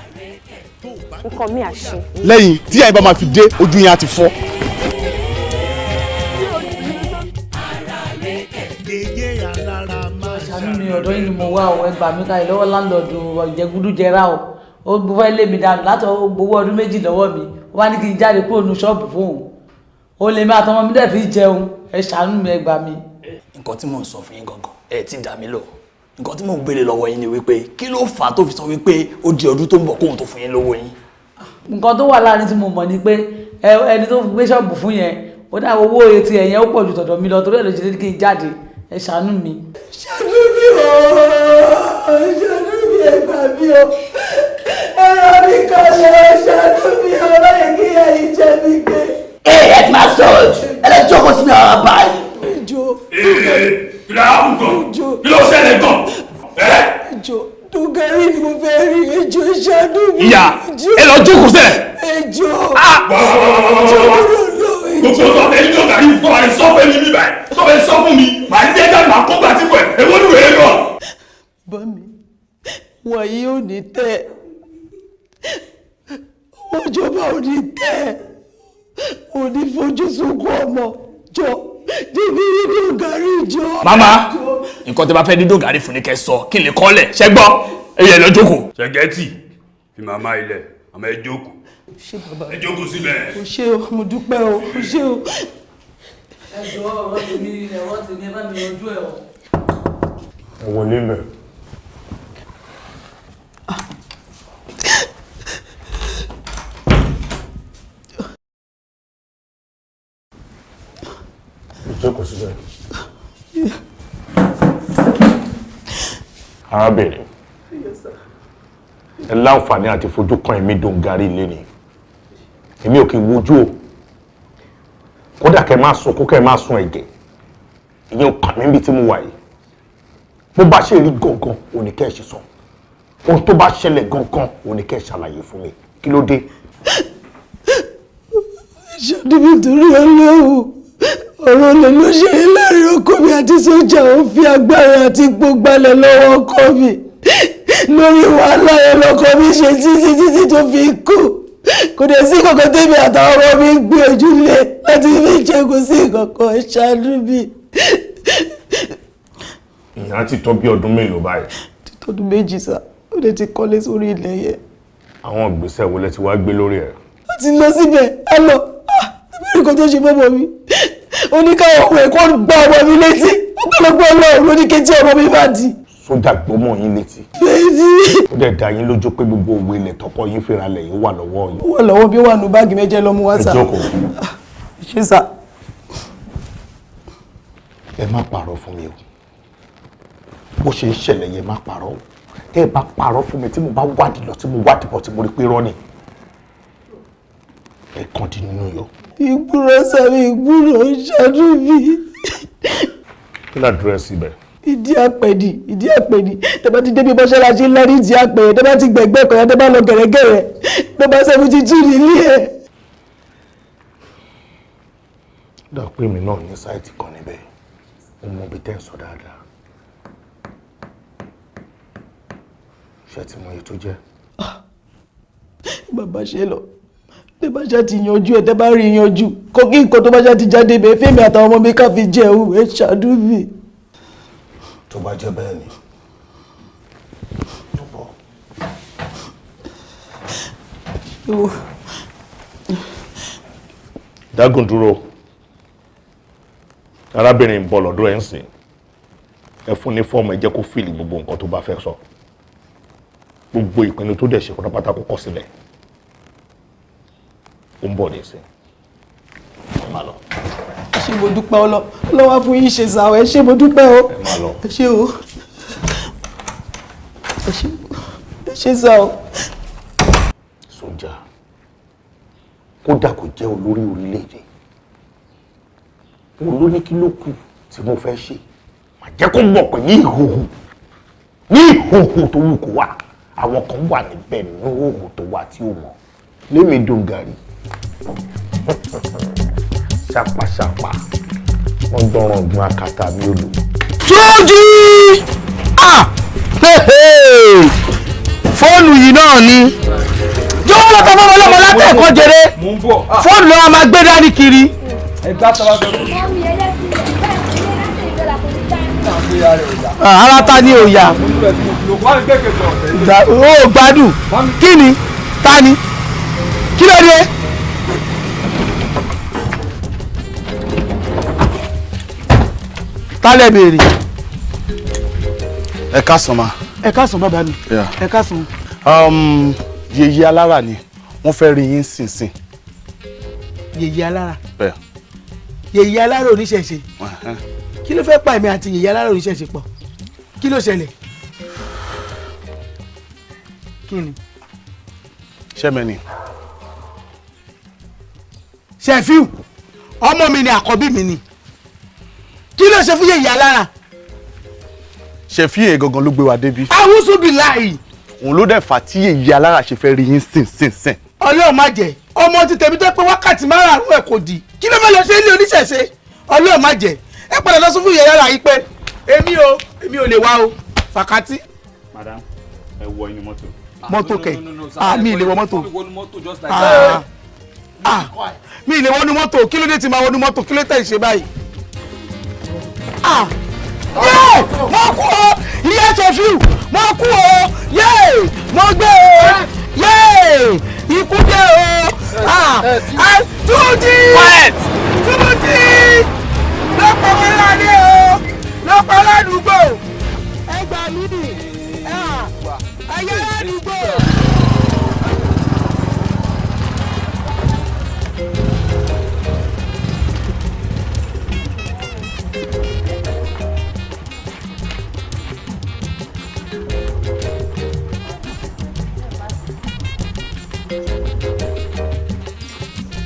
nǹkan mi àṣẹ. lẹ́yìn tí àyè bá máa fi dé ojú yẹn á ti fọ́. ṣàánú mi ọ̀dọ́ yìí ni mo wá o ẹ gbà mí káyọ̀ lọ́wọ́ láńlọ́ọ̀dù ìjẹgúdú jẹrà o ó fẹ́ lé mi dànù láti gbowó ọdún méjì lọ́wọ́ mi ó wá ní kí n jáde kúrò ní ṣọ́ọ̀bù fóun ó lè mi àtọmọ mi dẹ̀ fi jẹun ẹ ṣàánú mi ẹ gbà mí. nǹkan tí mò ń sọ fún yín gangan ẹ ti dà mí lò nǹkan tí mò ń béèrè lọ́wọ́ yín ni wípé kí ló fà á tó fi sọ wípé ó di ọdún tó ń bọ̀ kóhun tó fún yín lówó yín. nǹkan tó wà láàrin tí mo mọ̀ ni pé ẹni tó gbé ṣọ́ọ̀bù fún yẹn ó dá owó etí ẹ̀yẹn ó pọ̀ ju tọ̀dọ̀ mi lọ torí ẹ̀ ló ṣe dé kí n jáde ẹ ṣàánú mi. ṣàánú mi o ṣàánú mi ẹ gbà mí o ẹ̀rọ mi kan lọ ṣàánú mi o láyé kí ẹ̀yin jẹ mi gbé. ẹ ti máa sọ̀rọ̀ ẹ lè jókòó sínú àwọn báyìí. ìjọ kí ló hàn gan kí ló ṣẹlẹ̀ gan. ìjọ Dogari ni mo fẹ́ rí ejò ṣàánú mi. ìyá ẹ lọ jókòó sẹ. ejò. gbogbo sọ pé ejò Dogari tó bá lè sọ fún mi bíbá ẹ tó bá lè sọ fún mi màá ní ẹja màá kó gbà tí kò ẹ èwo ni wèé lọ. bá mi wọ̀nyí ò ní tẹ́ owó ìjọba ò ní tẹ́ ò ní fojú sunkún ọmọ jọ débi ní Dogari jọ. màmá nǹkan tí a bá fẹ́ ní Dogari fún ni kẹ́ sọ kí n lè kọ́lẹ̀ ṣẹ́ gbọ́ ẹ̀yẹ lọ jókòó. ṣẹ́gẹ́tì fi màmá ilẹ̀ àmọ́ ẹ jókòó. ṣé bàbá ẹ jókòó síbẹ̀. o ṣé o mo dúpẹ́ o o ṣé o. ẹ jọ ọ̀rọ̀ tèmi ẹ bá mi yanjú ẹ o. ẹ wọlé mẹ. jókòó síbẹ̀. arábìnrin ẹ láǹfààní àti fojú kan èmi Dogari lẹ́ni èmi ò kì í wojú o kódà kẹ máa sun kó kẹ máa sun ẹ̀jẹ̀ ìyẹn ò kàn mí bí tí mo wà yìí bó bá ṣe rí gangan òní kẹ́ ẹ ṣe sọ ohun tó bá ṣẹlẹ̀ gangan òní kẹ́ ẹ ṣàlàyé fún mi kí ló dé. ṣàdébí torí ọlọ́run ọ̀rọ̀ lè ló ṣe é láàrin ọkọ mi àti sójà ó fi agbára àti ipò gbalẹ̀ lọ́wọ́ ọkọ mi lórí wàhálà yẹn lọkọ mi ṣe títí tó fi kú kò dẹ̀ sí kankan tẹ́mi àtàwọn ọmọ mi gbé ojú lé láti fi jẹ́ kó sí kankan ṣáájú mi. ìyá ti tó bí ọdún mélòó báyìí. ti tọdún méjì sá ó dẹ̀ ti kọ́lé sórí ilẹ̀ yẹn. àwọn ìgbésẹ̀ wo lẹ ti wá gbé lórí ẹ̀. ó ti lọ síbẹ̀ ẹ lọ ẹgbẹ́ nǹkan tó ṣe fọ́mọ mi oníkàwọ̀ ọmọ ẹ̀kọ́ gbá ọmọ mi létí ọ̀pọ̀lọpọ̀ ọlọ́run ló ní kétí ọmọ mi bá di. sójà gbọ́mọ yín létí. ó dẹ̀ dá yín lójú pé gbogbo òwe ilẹ̀ tọkọ yín fẹ́ra lẹ̀ yín wà lọ́wọ́ yín. ó wà lọ́wọ́ bí ó wà nù báàgì méjì lọ́mú wá sá. ẹ jókòó. ṣé sá. ẹ má parọ́ fún mi o bó ṣe ń ṣẹlẹ̀ yẹn má parọ́ o tẹ́ ẹ bá parọ́ fún mi tí mo bá wádìí lọ tí mo wádìí bọ̀ tí mo rí pé rọ́ ni ẹ kàn dín nínú yọ. ìgbúrò sàmì ìgbúrò ṣáájú mi. kí ládírẹ́sì bẹ̀. ìdí àpẹ̀dì tẹ́bá ti débi mọ́ṣáláṣí ńlá ní ìdí àpẹ̀yẹ tẹ́bá ti gbẹ̀gbẹ́ kan yẹn tẹ́bá lọ gẹ̀rẹ́gẹ̀rẹ́ tẹ́bá 72 nílé ẹ̀. dá pé mi náà ní sáìtì kan níbẹ̀ mo mọ ibi tẹ́ ń sọ dáadáa ṣé ti mọ iye tó jẹ́. bàbá ṣe lọ tẹ́ bá ṣá ti yanjú ẹ̀ tẹ́ bá rí yanjú kó kí nǹkan tó bá ṣá ti jáde bẹ́ẹ̀ fẹ́mi àtàwọn ọmọ mi ká fi jẹun ẹ̀ ṣáájú mi. tó bá jẹ́ bẹ́ẹ̀ ni tó bọ̀. dágùn dúró arábìnrin ń bọ̀ lọ́dọ̀ ẹ̀ ń sìn ẹ fún ní fọ́ọ̀mù ẹ jẹ́ kó fìlì gbogbo nǹkan tó bá fẹ́ sọ gbogbo ìpinnu tó dẹ̀ ṣe pátápátá kó kọ sílẹ̀ ó ń bọ̀ ní ìsìn ẹ máa lọ. ẹ ṣé mo dúpẹ́ ọlọ́wà fún yín ṣe sàwọ̀ ẹ ṣé mo dúpẹ́ o ẹ máa lọ. ẹ ṣé o ẹ ṣé sàwọ̀. sójà kódà kò jẹ́ olórí orílẹ̀-èdè òun ló ní kí ló kù tí mo fẹ́ ṣe mà jẹ́ kó mọ̀ pé ní ìhòhò tó wù kó wà àwọn kan wà níbẹ̀ nínú ìhòhò tó wà tí ó mọ̀ lémi Dogari ṣàpàṣàpà wọ́n gbọ́ràn ọ̀gbun akátá mi ò lò. Túnjí! Fóònù yìí náà ni. Jọ̀wọ́ lọ́kọ̀ fún ọlọ́mọ látẹ̀kọ́ jẹrẹ. Fóònù lọ́wọ́ máa gbé dání kiri. Ara ta ni òòyà? Ó gbádùn. Kí ni? Ta ni? Kí ló dé? Tálẹ̀ béèrè. Ẹ káàsán ma. Ẹ káàsán bàbá mi. Ẹ káàsán. Yèyé alára ni wọ́n fẹ́ rí yín sínsìn. Yèyé alára. Bẹ́ẹ̀. Yèyé alára oníṣẹ̀ṣe. Kí ló fẹ́ pa èmi àti yèyé alára oníṣẹ̀ṣe pọ̀? Kí ló ṣẹlẹ̀? Kí ni? Ṣẹ́mẹ́ni. Ṣẹ̀fíù, ọmọ mi ni àkọ́bí mi ni. Kí ló ṣe fún yèyé alára? Ṣẹ̀fíù gangan ló gbé wa débi. Àwùsù bíláì. Òun ló dẹ̀ fà tí yèyé alára ṣe fẹ́ rí yín sìn. Ọlọ́run má jẹ́ ọmọ ti tẹ̀mí tó pé wákàtí márùn-ún ẹ̀ kò dì. Kí ló fẹ́ lọ ṣe ilé oníṣẹ̀ṣe? Ọlọ́run má jẹ́ ẹ padà lọ sọ fún yèyé alára yìí pé èmi ò lè wá o fàkátì. Madam, ẹ wọ inú mọ́tò. Mọ́tò kẹ̀ mi ì lè wọ mọ́tò. Mi ì lè wọnú mọ́tò kí ló dé tí máa wọnú mọ́tò kí ló tẹ̀ ṣe báyìí. Mo kú o ìyá Ṣẹ̀fíù mo kú o mo gbé o ikú dé o Túnjí lọ́pọ̀ wọlé o lọ́pọ̀ ládùúgbò ẹ gbà mí ayé ládùúgbò.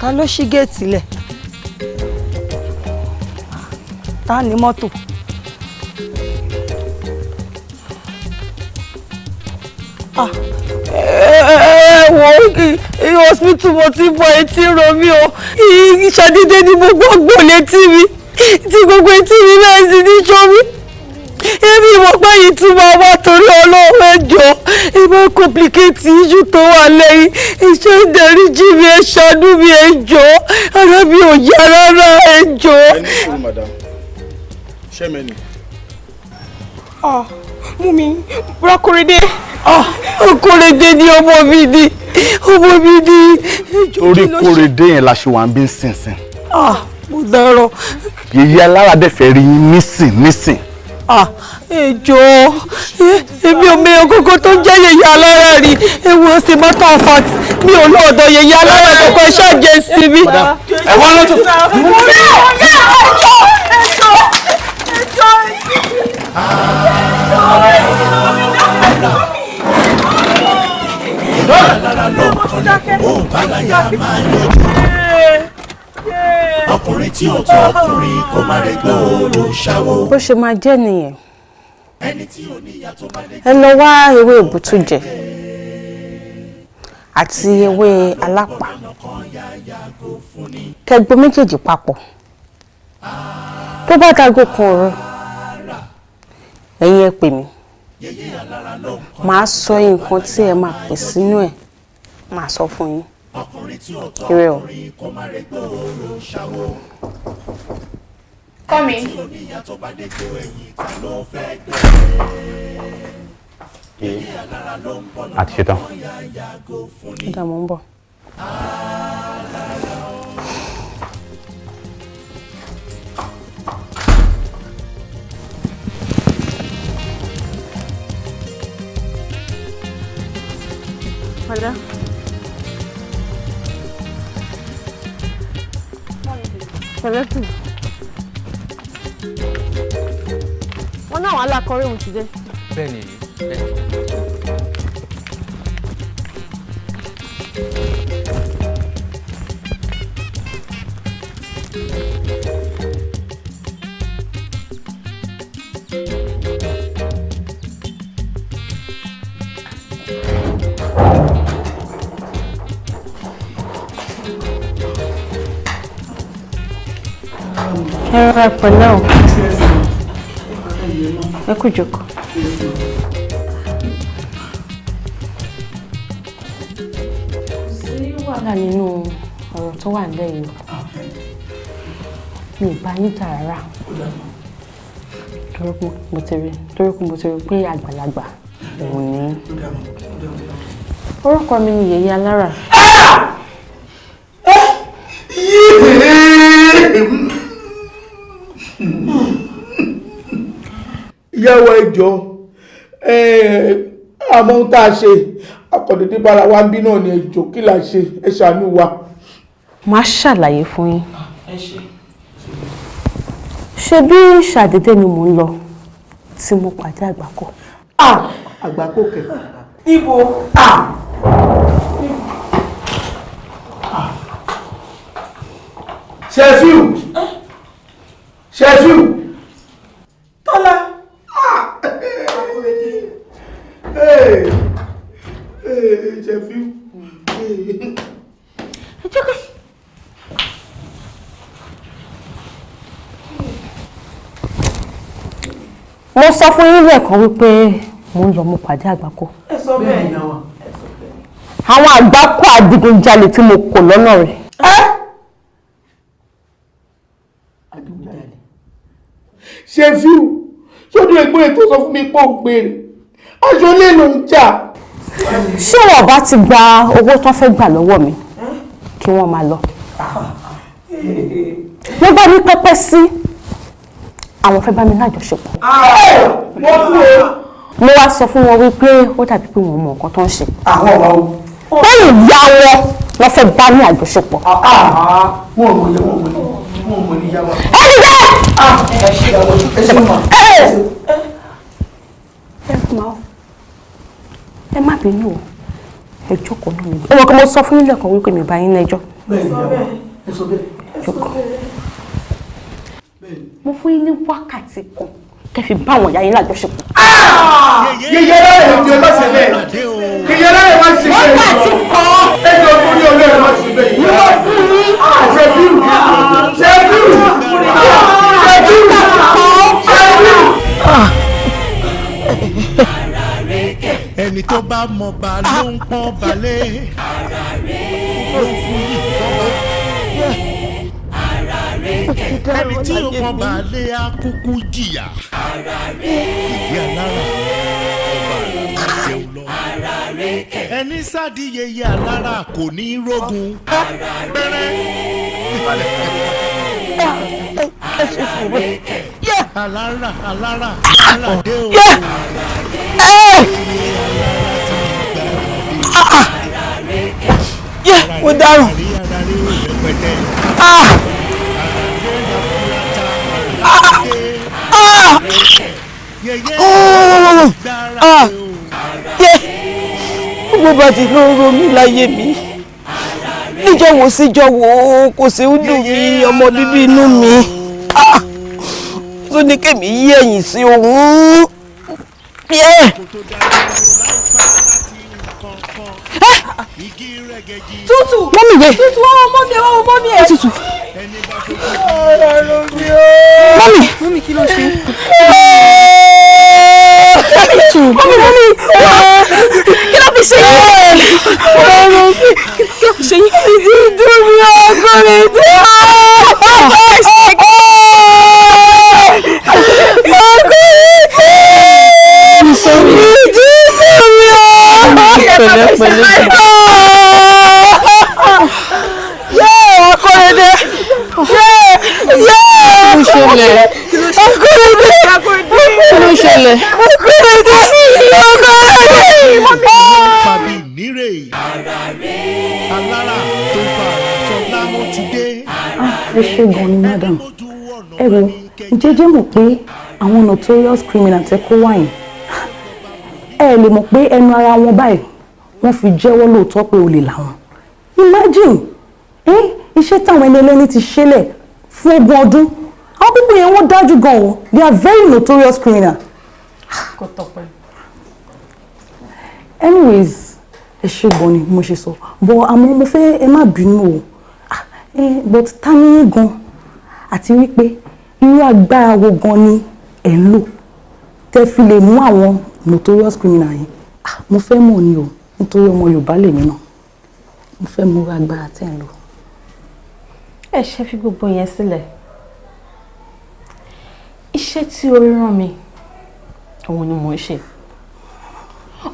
Ta ló ṣí géètì lẹ̀? Ta ni mọ́tò? Wo hospital mo ti bọ etí ro mi o. Ṣàdédé ni mo gbọ́ létí mi tí gbogbo etí mi bẹ́ẹ̀ sì ní ṣọ́ mi. Èmi mọ̀ pé yìí tún máa wá torí Ọlọ́run ẹjọ́ ẹ máa complicate issue tó wà lẹ́yìn iṣẹ́ ìdáríjì mi ẹ ṣàánú mi ẹjọ́ ara mi ò yá rárá ẹjọ́. Ẹni sùn madam. Ṣẹ́mẹ́ni. Mú mi Kóredé. Kóredé ni ọmọ mi ni Orí Kóredé yẹn la ṣe wà ń bí sínsìn. Mo dárò. Yèyé alára dẹ̀ fẹ́ rí yín nísìn. Ẹjọ́ èmi ò mẹ́yàn kókó tó jẹ́ yèyé alára rí ewu ọ̀sẹ̀ matter of fact mi ò lọ́ọ̀dọ̀ yèyé alára kọ̀ọ̀kan ṣáàjẹ́ sí mi. Ẹ̀wọ́n ló tún. Ọkùnrin tí ò tó ọkùnrin kò má rẹ̀ gbé olùṣàwò. Bó ṣe máa jẹ́ nìyẹn. Ẹ lọ wá ewé ìbùtú jẹ àti ewé alápà. Kẹgbẹ́ méjèèjì papọ̀. Tó bá dago kan òru, ẹ̀yin ẹ pè mí. Màá sọ nǹkan tí ẹ máa pè sínú ẹ̀. Màá sọ fún yín. Ire o. Come in. Àti ṣetán. Ìdààmú ń bọ̀. Hola. Pẹ̀lẹ́ kù. Wọ́n náà wà lákọ̀ọ́rẹ́ òun ti dé. Bẹ́ẹ̀ni bẹ́ẹ̀ni. Ẹ rọra Ẹ pẹ̀lẹ́ o. Ẹ kú jókòó. Sí wàhálà nínú ọ̀rọ̀ tó wà nílẹ̀ yìí. Mi ò bá yín jà rárá. Torí pé mo ti rí pé àgbàlagbà òun ni. Orúkọ mi ni Yèyé Alára. Ìyàwó ẹjọ́ àmọ́ ohun tá a ṣe akọ̀dédé bára wa ń bí náà ni ẹjọ́ kí la ṣe ẹ ṣàánú wa. Màá ṣàlàyé fún yín. Ṣé bí ṣàdédé ni mò ń lọ tí mo pàdé Àgbákò. Àgbákò kẹ̀. Níbo? Ṣẹ́fíù Tọ́lá. Ṣẹ́fíù. Mo sọ fún yín lẹ́ẹ̀kan wípé mo ń lọ mo pàdé Àgbákò. Ẹ sọ bẹ́ẹ̀ ni àwọn. Àwọn Àgbákò adigunjalè tí mo kò lọ́nà rẹ̀. Ṣẹ́fíù ṣọ́dún ẹgbẹ́ ètò sọ fún mi pọ̀ gbèrè aṣọ lè ló ń jà. Ṣé wọ́n bá ti gba owó tó fẹ́ gbà lọ́wọ́ mi kí wọ́n máa lọ? Wọ́n bá ní pẹ́pẹ́ sí àwọn fẹ́ bá mi lájọṣepọ̀. Mo wá sọ fún wọn wípé ó dàbí pé wọ́n mọ nǹkan tó ń ṣe. Bẹ́ẹ̀ ìyá wọn lọ fẹ́ bá ní àjọṣepọ̀. Ẹ má bínú o, ẹ jókòó náà níbi. Ọmọ kan mo sọ fún yín lẹ́ẹ̀kan wípé mi ò bá yín lẹ́jọ́. Mo fún yín ní wákàtí kan kẹ́ fi bá àwọn ìyá yín lájọṣepọ̀. Yèyé láyé ìjọ má ṣe bẹ́ẹ̀. Yèyé láyé má ṣe bẹ́ẹ̀. Wákàtí kan. Ẹjọ́ fún ní olóyè má ṣe bẹ́ẹ̀. Yóò fún yín. Ṣẹ́fíù. Ẹni tó bá mọ̀ bá ló ń pọ́n balẹ̀ ló fún yìí fọ́ba. Ẹni tí ó pọ́n balẹ̀ á kúkú jìyà. Ìdí Alára ọba àjẹun lọ. Ẹni sáàdì Yèyé Alára kò ní rógun. Alára dé o. Mo dárò. Gbogbo bá ti ló ń ro mí láyé mi. Níjọ́ wo síjọ́ wo kò sí ń dùn mí ọmọ bíbí inú mi. Tó ní kèmí yí ẹ̀yìn sí òun. Tútù. Mọ́mì yẹ. Tútù ọmọ mi ẹ̀. Tútù. Mọ́mì. Mọ́mì kí ló ṣe? Mọ́mì. Kí ló fi ṣe yín? Kí ló fi ṣe yín? Ìdí mi ọkùnrin tí ẹ ṣe gan ni madam ẹ wo jẹ́jẹ́ mọ̀ pé àwọn notorious criminal tẹ́ kó wáyé ẹ lè mọ̀ pé ẹnu ara wọn báyìí wọ́n fi jẹ́wọ́ lóòótọ́ pé olè làwọn imagine iṣẹ́ táwọn ẹni ẹlẹ́ni ti ṣẹlẹ̀ fún ogún ọdún àwọn pípọ̀ yẹn wọ́n dájú gan o they are very notorious criminal. Kò tọ́pẹ́. Anyways ẹ ṣe gan ni mo ṣe sọ but àmọ́ mo fẹ́ ẹ má bínú o but ta ni gan àti wípé irú agbára wo gan ni ẹ̀ ń lò tẹ́ fi lè mú àwọn notorious criminal yìí mo fẹ́ mọ̀ ni o nítorí ọmọ Yorùbá lèmi náà mo fẹ́ mú irú agbára tẹ́ ń lò. ẹ ṣe fi gbogbo yẹn sílẹ̀ iṣẹ́ tí orí rán mi òun ni mò ń ṣe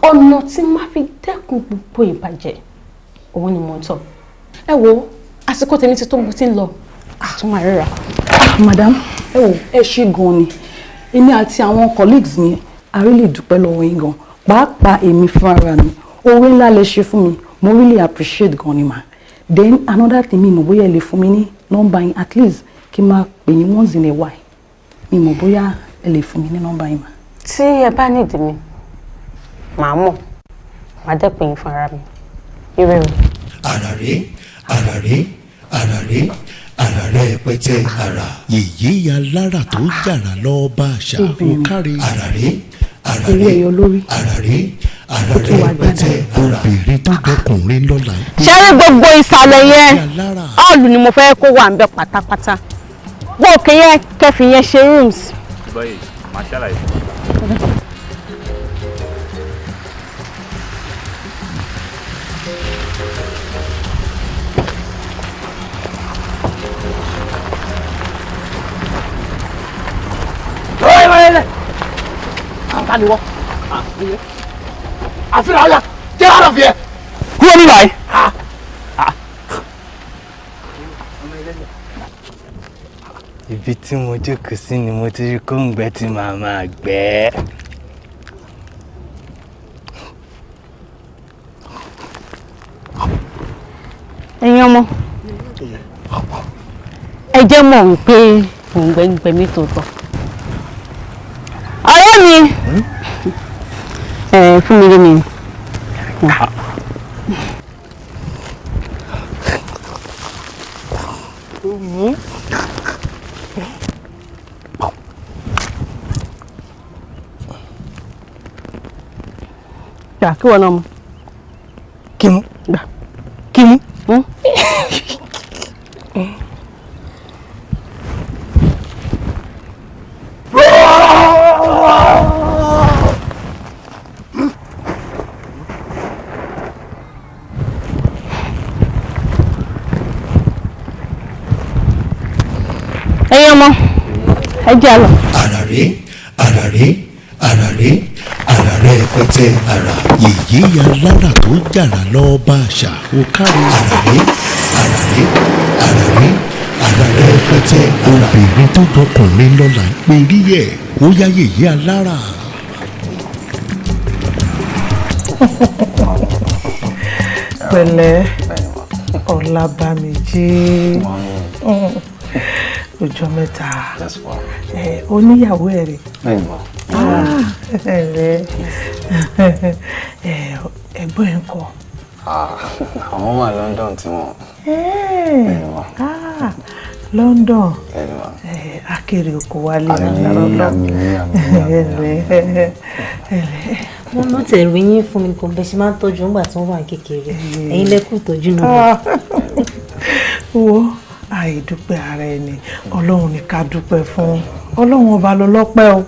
ọ̀nà tí máa fi dẹ́kun gbogbo ìbàjẹ́ òun ni mò ń tọ̀ ẹ wo àsìkò tèmi ti tó mo ti ń lọ tún máa ríra. Madam ẹ wò ẹ ṣé gan ni èmi àti àwọn colleagues mi a really dúpẹ́ lọ́wọ́ yín gan pàápàá èmi fúnra mi oore ńlá lẹ ṣe fún mi mo really appreciate gan ni ma then another thing mi mọ̀ bóyá ẹ lè fún mi ní nọ́mbà yín at least kí n máa pè yín once in a while mi mọ̀ bóyá ẹ lè fún mi ní nọ́mbà yín ma. tí ẹ bá nídìí mi màá mọ̀ màá dẹ́ pè yín fúnra mi ire o. àràré pẹ̀tẹ́ ara yèyé alára tó jàrà lọ bá àṣà òkàrè àràré pẹ̀tẹ́ obìnrin tó dọkùnrin lọ́la. ṣé rí gbogbo ìsàlẹ̀ yẹn ọ̀lù ni mo fẹ́ kó wà ń bẹ pátápátá bó òkè yẹn kẹfì yẹn ṣe rooms. báyìí màá ṣàlàyé. Get out of here! Who are you like? Ibi tí mo jókòó sí ni mo ti rí kóńgbẹ́ tí màá máa gbẹ́. ẹ̀yin ọmọ ẹ jẹ́ mọ̀ wípé òǹgbẹ ń gbẹ mí tòótọ́ ọ̀rẹ́ mi fún mi lómi. Gbà kí wọ́n náà mú. Kí mú? Gbà. Kí mú? ẹ̀yin ọmọ ẹ jẹ́ àlọ́. àràré pẹ̀tẹ́ ara yèyé alára tó jàrà lọ bá àṣà òkàrè àràré pẹ̀tẹ́ obìnrin tó dọkùnrin lọ́la ń perí ẹ̀ ó yá yèyé alára. pẹ̀lẹ́ Ọlábàmíjì ọjọ́ mẹ́ta oníyàwó ẹ̀ rè ẹ̀gbọ́n ẹ̀ ń kọ́. Àwọn wà London tí wọ́n. London akéré oko wálé wọ́n ló tẹ̀ rí yín fún mi kò bẹ́ẹ̀ ṣe máa ń tọ́jú nígbà tí wọ́n wà kékeré ẹ̀yin lẹ́kù tọ́jú náà. wo àìdúpẹ́ ara ẹni Ọlọ́run ni ká dúpẹ́ fún Ọlọ́run ọba lọ́lọ́pẹ́ o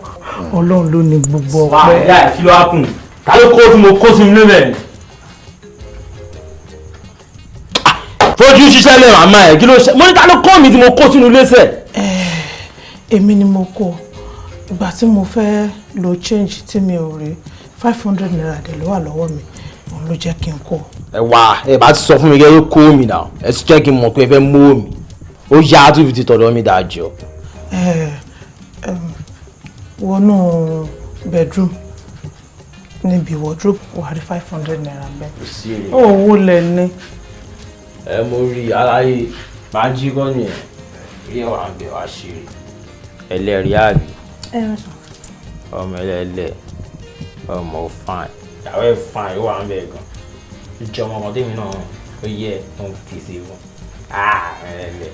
Ọlọ́run ló ní gbogbo ọpẹ́. wà á yá kí ló wá kùn ta ló kó tí mo kó sí inú rẹ̀. fojú ṣiṣẹ́ lè màmá ẹ̀ kí ló ṣe mo ní ta ló kó mi tí mo kó sínú lẹ́sẹ̀. èmi ni mo kó ìgbà tí mo fẹ́ lo change tí mi ò rí 500 naira dẹ̀ ló wà lọ́wọ́ mi òun ló jẹ́ kí n kó. ẹ wá ẹ bá ti sọ fún mi kẹ́ ló kó mi náà ẹ ti jẹ́ kí n mọ̀ pé ẹ fẹ́ mú mi ó yá tó fi ti tọ̀dọ̀ mi dájọ́. wọnú bedroom níbi wardrobe wà rí 500 naira bẹ́ẹ̀. owó lẹ ní. ẹ mo rí aláyé máa jí kọ́ nìyẹn ilé wa ń bẹ wá ṣeré ẹlẹ́rìí àbí ọmọ ẹlẹ́lẹ́ ọmọ fine ìyàwó ẹ̀ fine ó wà ń bẹ gan ìjọ ọmọ kan tèmi náà ó yẹ tó ń fi ṣe fún ẹlẹ́lẹ́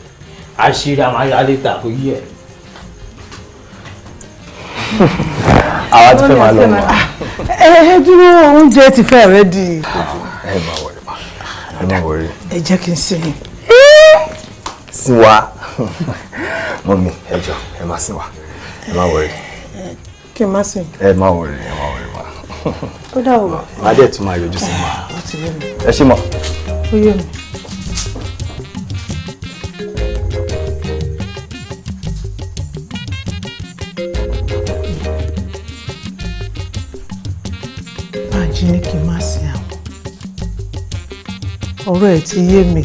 àṣírí àmàlẹ́ta kò yẹ. àwa ti fẹ́ máa lọ mọ́. ẹ dúró oúnjẹ ti fẹ́ ready. ẹ má wọrí ẹ jẹ́ kí n sìn. sí wa. Mọ́mí ẹ jọ̀ọ́ ẹ má sìn wá ẹ má wọrí. Kí n má sìn. Ẹ má wọrí ma. Ó dà wọ̀. Má dẹ̀ tún máa yọjú sí ma. Ó ti yé mi. Ẹ ṣé mọ̀. Ó yé mi. Bánjí ní kí n má sìn àwọn. Ọ̀rọ̀ ẹ̀ ti yé mi.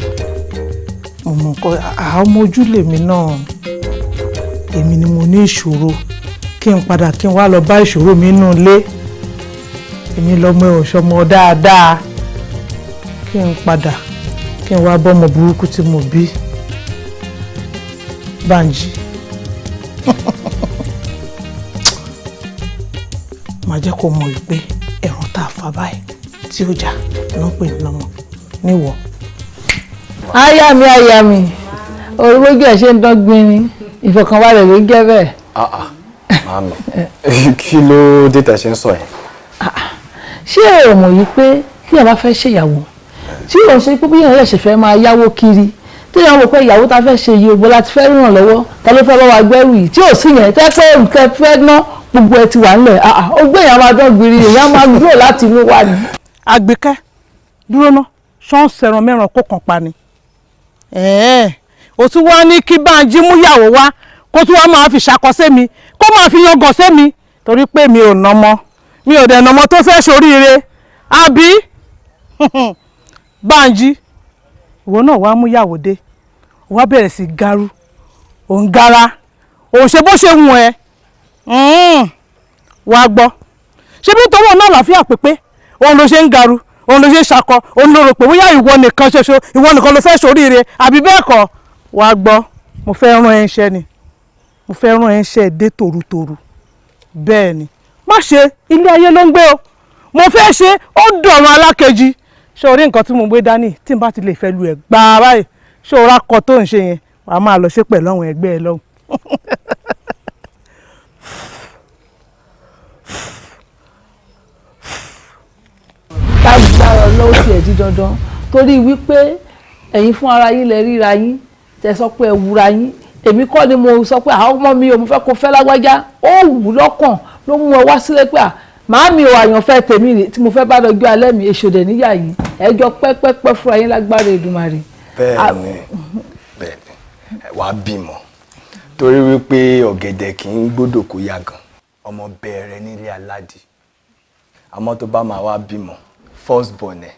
Mo mọ̀ nǹkan àwọn ọmọ ojúlé mi náà. Èmi ni mo ní ìṣòro. Kí n padà kí n wá lọ bá ìṣòro mi nínú ilé. Èmi lọmọ òṣọmọ dáadáa. Kí n padà kí n wá bọ́mọ burúkú tí mo bí. Bánjí. Màá jẹ́ kó mọ̀ wípé ẹ̀rùn tá a fà báyìí tí ó jà ló ń pè ní lọ́mọ níwọ̀. Aya mi orúgbójú ẹ̀ ṣe ń dán gbinrin ìfọ̀kànbalẹ̀ ló jẹ́ bẹ́ẹ̀. Màámi kí ló dé tẹ̀ ṣe ń sọ yẹn. Ṣé o mọ̀ yìí pé tí a bá fẹ́ ṣèyàwó tí o ṣe pé bí èèyàn ṣe fẹ́ máa yáwó kiri tí èèyàn mọ̀ pé ìyàwó ta fẹ́ ṣe yìí ògbó láti fẹ́ ràn lọ́wọ́ ta ló fẹ́ bá wa gbẹ́rù yìí tí ò sí yẹn tẹ́ pé nǹkan fẹ́ ná gbogbo ẹ ti wà nílẹ̀ ó gbé èèyàn máa dán gbiri èèyàn máa dúró láti inú wa ni. Àgbékẹ́ dúró ná ṣọ́ọ̀ṣì ẹran mẹ́ràn kó kàn pa ni. O tún wá ní kí Bánjí mú ìyàwó wá kó tún wá máa fi ṣàkọsẹ́ mi kó máa fi yangàn sé mi torí pé mi ò nọmọ mi ò dẹ̀ nọmọ tó fẹ́ ṣoríire àbí Bánjí ìwọ náà wàá mú ìyàwó dé wàá bẹ̀rẹ̀ sí garu òun gara òun ṣe bó ṣe wù ẹ́ wàá gbọ́ ṣé bí tọwọ́ náà láfíà pépé òun ló ṣe ń garu òun ló ṣe ń ṣakọ òun ló rò pé bóyá ìwọ nìkan ṣoṣo ìwọ nìkan ló fẹ́ ṣoríire àbí bẹ́ẹ̀ kọ́ wàá gbọ́ mo fẹ́ rán ẹ iṣẹ́ ni mo fẹ́ rán ẹ iṣẹ́ dé tòrutòru bẹ́ẹ̀ ni má ṣe ilé ayé ló ń gbé o mo fẹ́ ṣe ó dọ̀rùn alákejì ṣé o rí nǹkan tí mo gbé dání tí n bá ti lè fẹ́ lu ẹ̀ gbàá báyìí ṣé o rákọ tó ń ṣe yẹn wàá máa lọ ṣe pẹ̀lú àwọn ẹgbẹ́ ẹ lọ́hùn. Lágbára lọ́wọ́ tiẹ̀ di dandan torí wípé ẹ̀yin fún ara yín lẹ ríra yín tẹ sọ pé ẹ wúra yín èmi kọ́ ni mo sọ pé àwọn ọmọ mi ò mo fẹ́ kó fẹ́ lágbájá ó wù lọ́kàn ló mú ẹ wá sílé pé màámi ò àyànfẹ́ tèmi rè tí mo fẹ́ bá dọjọ́ alẹ́ mi èso dẹ̀ níyà yìí ẹjọ́ pẹ́pẹ́pẹ́ fúnra yín lágbára Èdùmàrè. Bẹ́ẹ̀ni wàá bímọ torí wípé ọ̀gẹ̀dẹ̀ kì í gbọ́dọ̀ kó yàgàn ọmọ bẹ̀rẹ̀ nílé aládì àmọ́ tó bá máa wá bímọ first born ẹ̀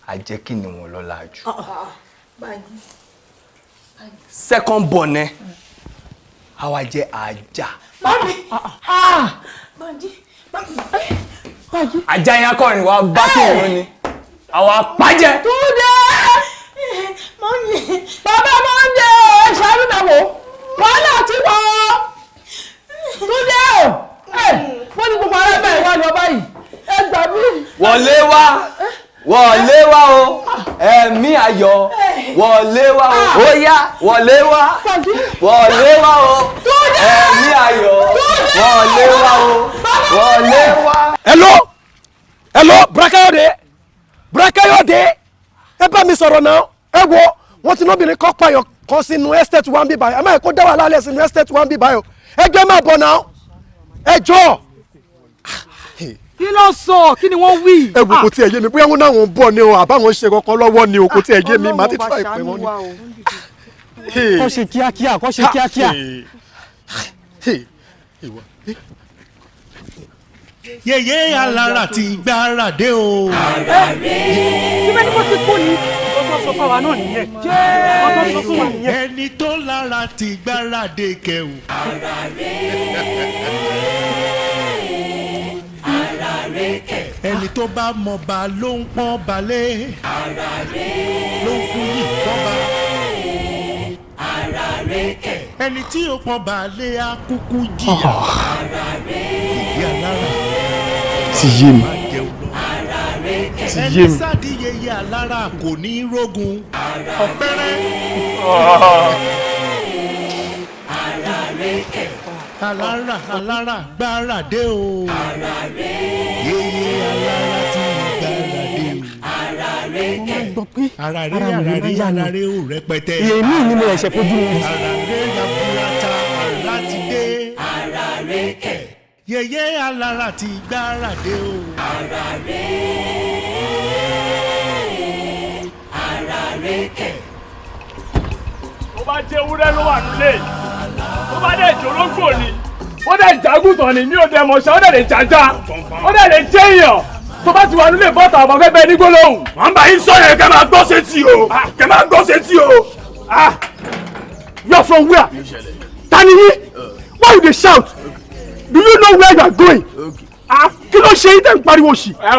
á jẹ́ kí ni wọn lọ́la jù second born ẹ̀ á wá jẹ́ ajá. Ajá yẹn akọrin wa bá kí ìrún ni àwọn apájẹ. Túndé bàbá Mọ́ndé ṣàánú náà wò wàhálà tí wọ́n Túndé mo ní gbogbo ara bẹ́ẹ̀ wá lọ báyìí ẹ gbà mí. wọlé wá o ẹ̀mí ayọ̀ wọlé wá o ó yá wọlé wá o ẹ̀mí ayọ̀ wọlé wá o wọlé wá. hello Brakayode ẹ bá mi sọ̀rọ̀ náà ẹ wo wọ́n ti lóbìnrin kọ́ pààyàn kan sínú estate one bí báyọ̀ ẹ má yẹ kó dá wà lálẹ́ sínú estate one bí báyọ̀ ẹ jẹ́ máa bọ̀ náà ẹ jọ. Kí ló sọ kí ni wọ́n wí. ẹ wo kò tí ẹ yé mi bóyá wọn náà wọn bọ̀ ni o àbáwọn ṣe kankan lọ́wọ́ ni o kò tí ẹ yé mi màá ti try pé wọ́n ni. kó ṣe kíákíá. yeye alára ti gbáradé o. síbẹ̀ ni mo ti kú ni ọkọ̀ sọ fún wa náà nìyẹn. ọkọ̀ sọ fún wa nìyẹn. ẹni tó lára ti gbáradé kẹwù. ẹni tó bá mọba ló ń pọ́n balẹ̀ ló ń fún yìí pọ́nba ẹni tí ó pọ́n balẹ̀ á kúkú jìyà ìdí alára ti yé mi ẹni sádìyẹyẹ alára kò ní rógun ọ̀pẹ́rẹ́ alára gbáradé o yeye alára ti gbáradé o. sọ pé ara rẹ ò rẹpẹtẹ. èmi ni mo ẹ̀ṣẹ̀ fojú mi. ara rẹ yaburata ara ti dé. ara rẹ kẹ. yẹyẹ alára ti gbára dé o. ara rẹ kẹ. tó bá jẹ́ ewúrẹ́ ló wà nílé yìí tó bá dẹ̀ jòlógbò ni ó dẹ̀ jágùtàn ni mi ò dẹ̀ mọ̀ṣá ó dẹ̀ lè jájá ó dẹ̀ lè jẹ́ èèyàn tó bá ti wà nílé bọ́tà ọmọ fẹ́ bẹ́ẹ̀ ní gbólóhùn. wọ́n bá yín sọ yẹn kẹ́ máa gbọ́ sétí o kẹ́ máa gbọ́ sétí o. You are from where? Tani yín? Why you dey shout? Do you know where you are going? Kí ló ṣe yín tẹ̀ ń pariwo sí? ẹ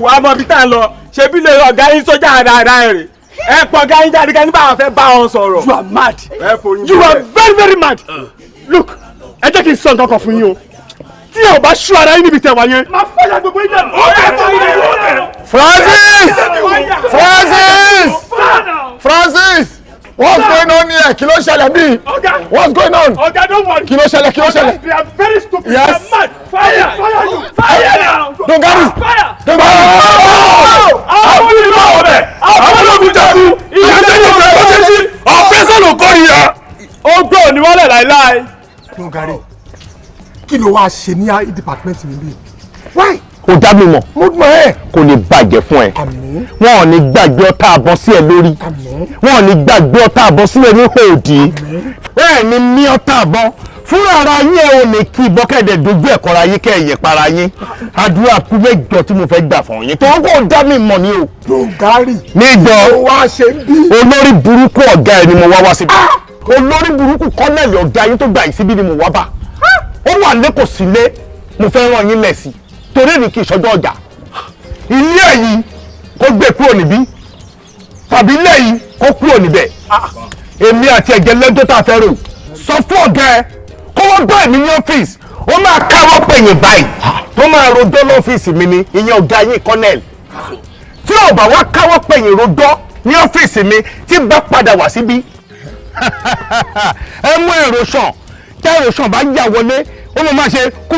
wo àmọ́ bí tá a lọ ṣe bí lè ọ̀gá yín sọ́jà dáadáa rẹ̀ ẹ pọ̀ ọ̀gá yín jáde kẹ́ni báwọn fẹ́ bá wọn sọ̀rọ̀. You are mad. You are very very mad. Look, ẹ jẹ́ kí n sọ nǹkan kan fún yín o. Tí ẹ ò bá ṣú ara yín níbi tẹ̀ wá yẹn. Máa fẹ́ ya gbogbo yín dẹ̀. Francis! What's going on here? Kí ló ṣẹlẹ̀ bí? What's going on? Ọ̀gá don't worry. Kí ló ṣẹlẹ̀? They are very stupid. Yes. They are mad. Fire you. Fire now. Don't get it. Fire. Don't get it. Àwọn olùkọ́ ọ̀bẹ. Àwọn olùkọ́ jagun. Ìyá tẹ́lẹ̀ ọ̀bẹ ó ṣe sí. Ọ̀fẹ́sọ̀ ló kọ́ ìyá. Ó gbọ́ òní wọlé láéláé. Don't get it. Kí ló wá ṣe ní department mi bí? Why? kò dá mi mọ̀ kò lè bàjẹ́ fún ẹ wọn ò ní gbàgbé ọ̀tá àbọ̀ sí ẹ lórí wọn ò ní gbàgbé ọ̀tá àbọ̀ sílẹ̀ ní òdì bẹ́ẹ̀ ni mí ọ̀tá àbọ̀ fúnra ara yín ẹ ò ní kí bọ́kẹ́dẹ̀ dojú ẹ̀kọ́ ra yín kẹ́ ẹ̀yẹ para yín àdúrà kú mẹ́jọ tí mo fẹ́ gbà fún yín tó kò dá mi mọ̀ ni o. dogari níjọ olórí burúkú ọ̀gá ẹ ni mo wá síbi olórí burúkú kọ́nẹ̀lì ọ̀gá yín tó gbà yín síbi ni mo wá bá ó wà lẹ́kọ̀ọ́ sílé mo fẹ́ rán yín lẹ̀ sí torí èmi kì í ṣọjọ́ ọjà ilé ẹ̀yìn kó gbé kúrò níbí tàbí ilé yìí kó kúrò níbẹ̀ èmi àti ẹ̀jẹ̀ lẹ́jọ́ tá a fẹ́ rò sọ fún ọ̀gá ẹ kó wọ́n bá èmi ní ọ́fíìsì ó máa káwọ́ pẹ̀yìn báyìí tó máa rojọ́ lọ́fíìsì mi ni ìyẹn ọ̀gá yín kọ́nẹ́ẹ̀lì tí ò bá wá káwọ́ pẹ̀yìn rojọ́ ní ọ́fíìsì mi tí bá padà wá síbí ẹ mú èrò sàn tí èrò sàn bá yà wọlé ó ló máa ṣe kù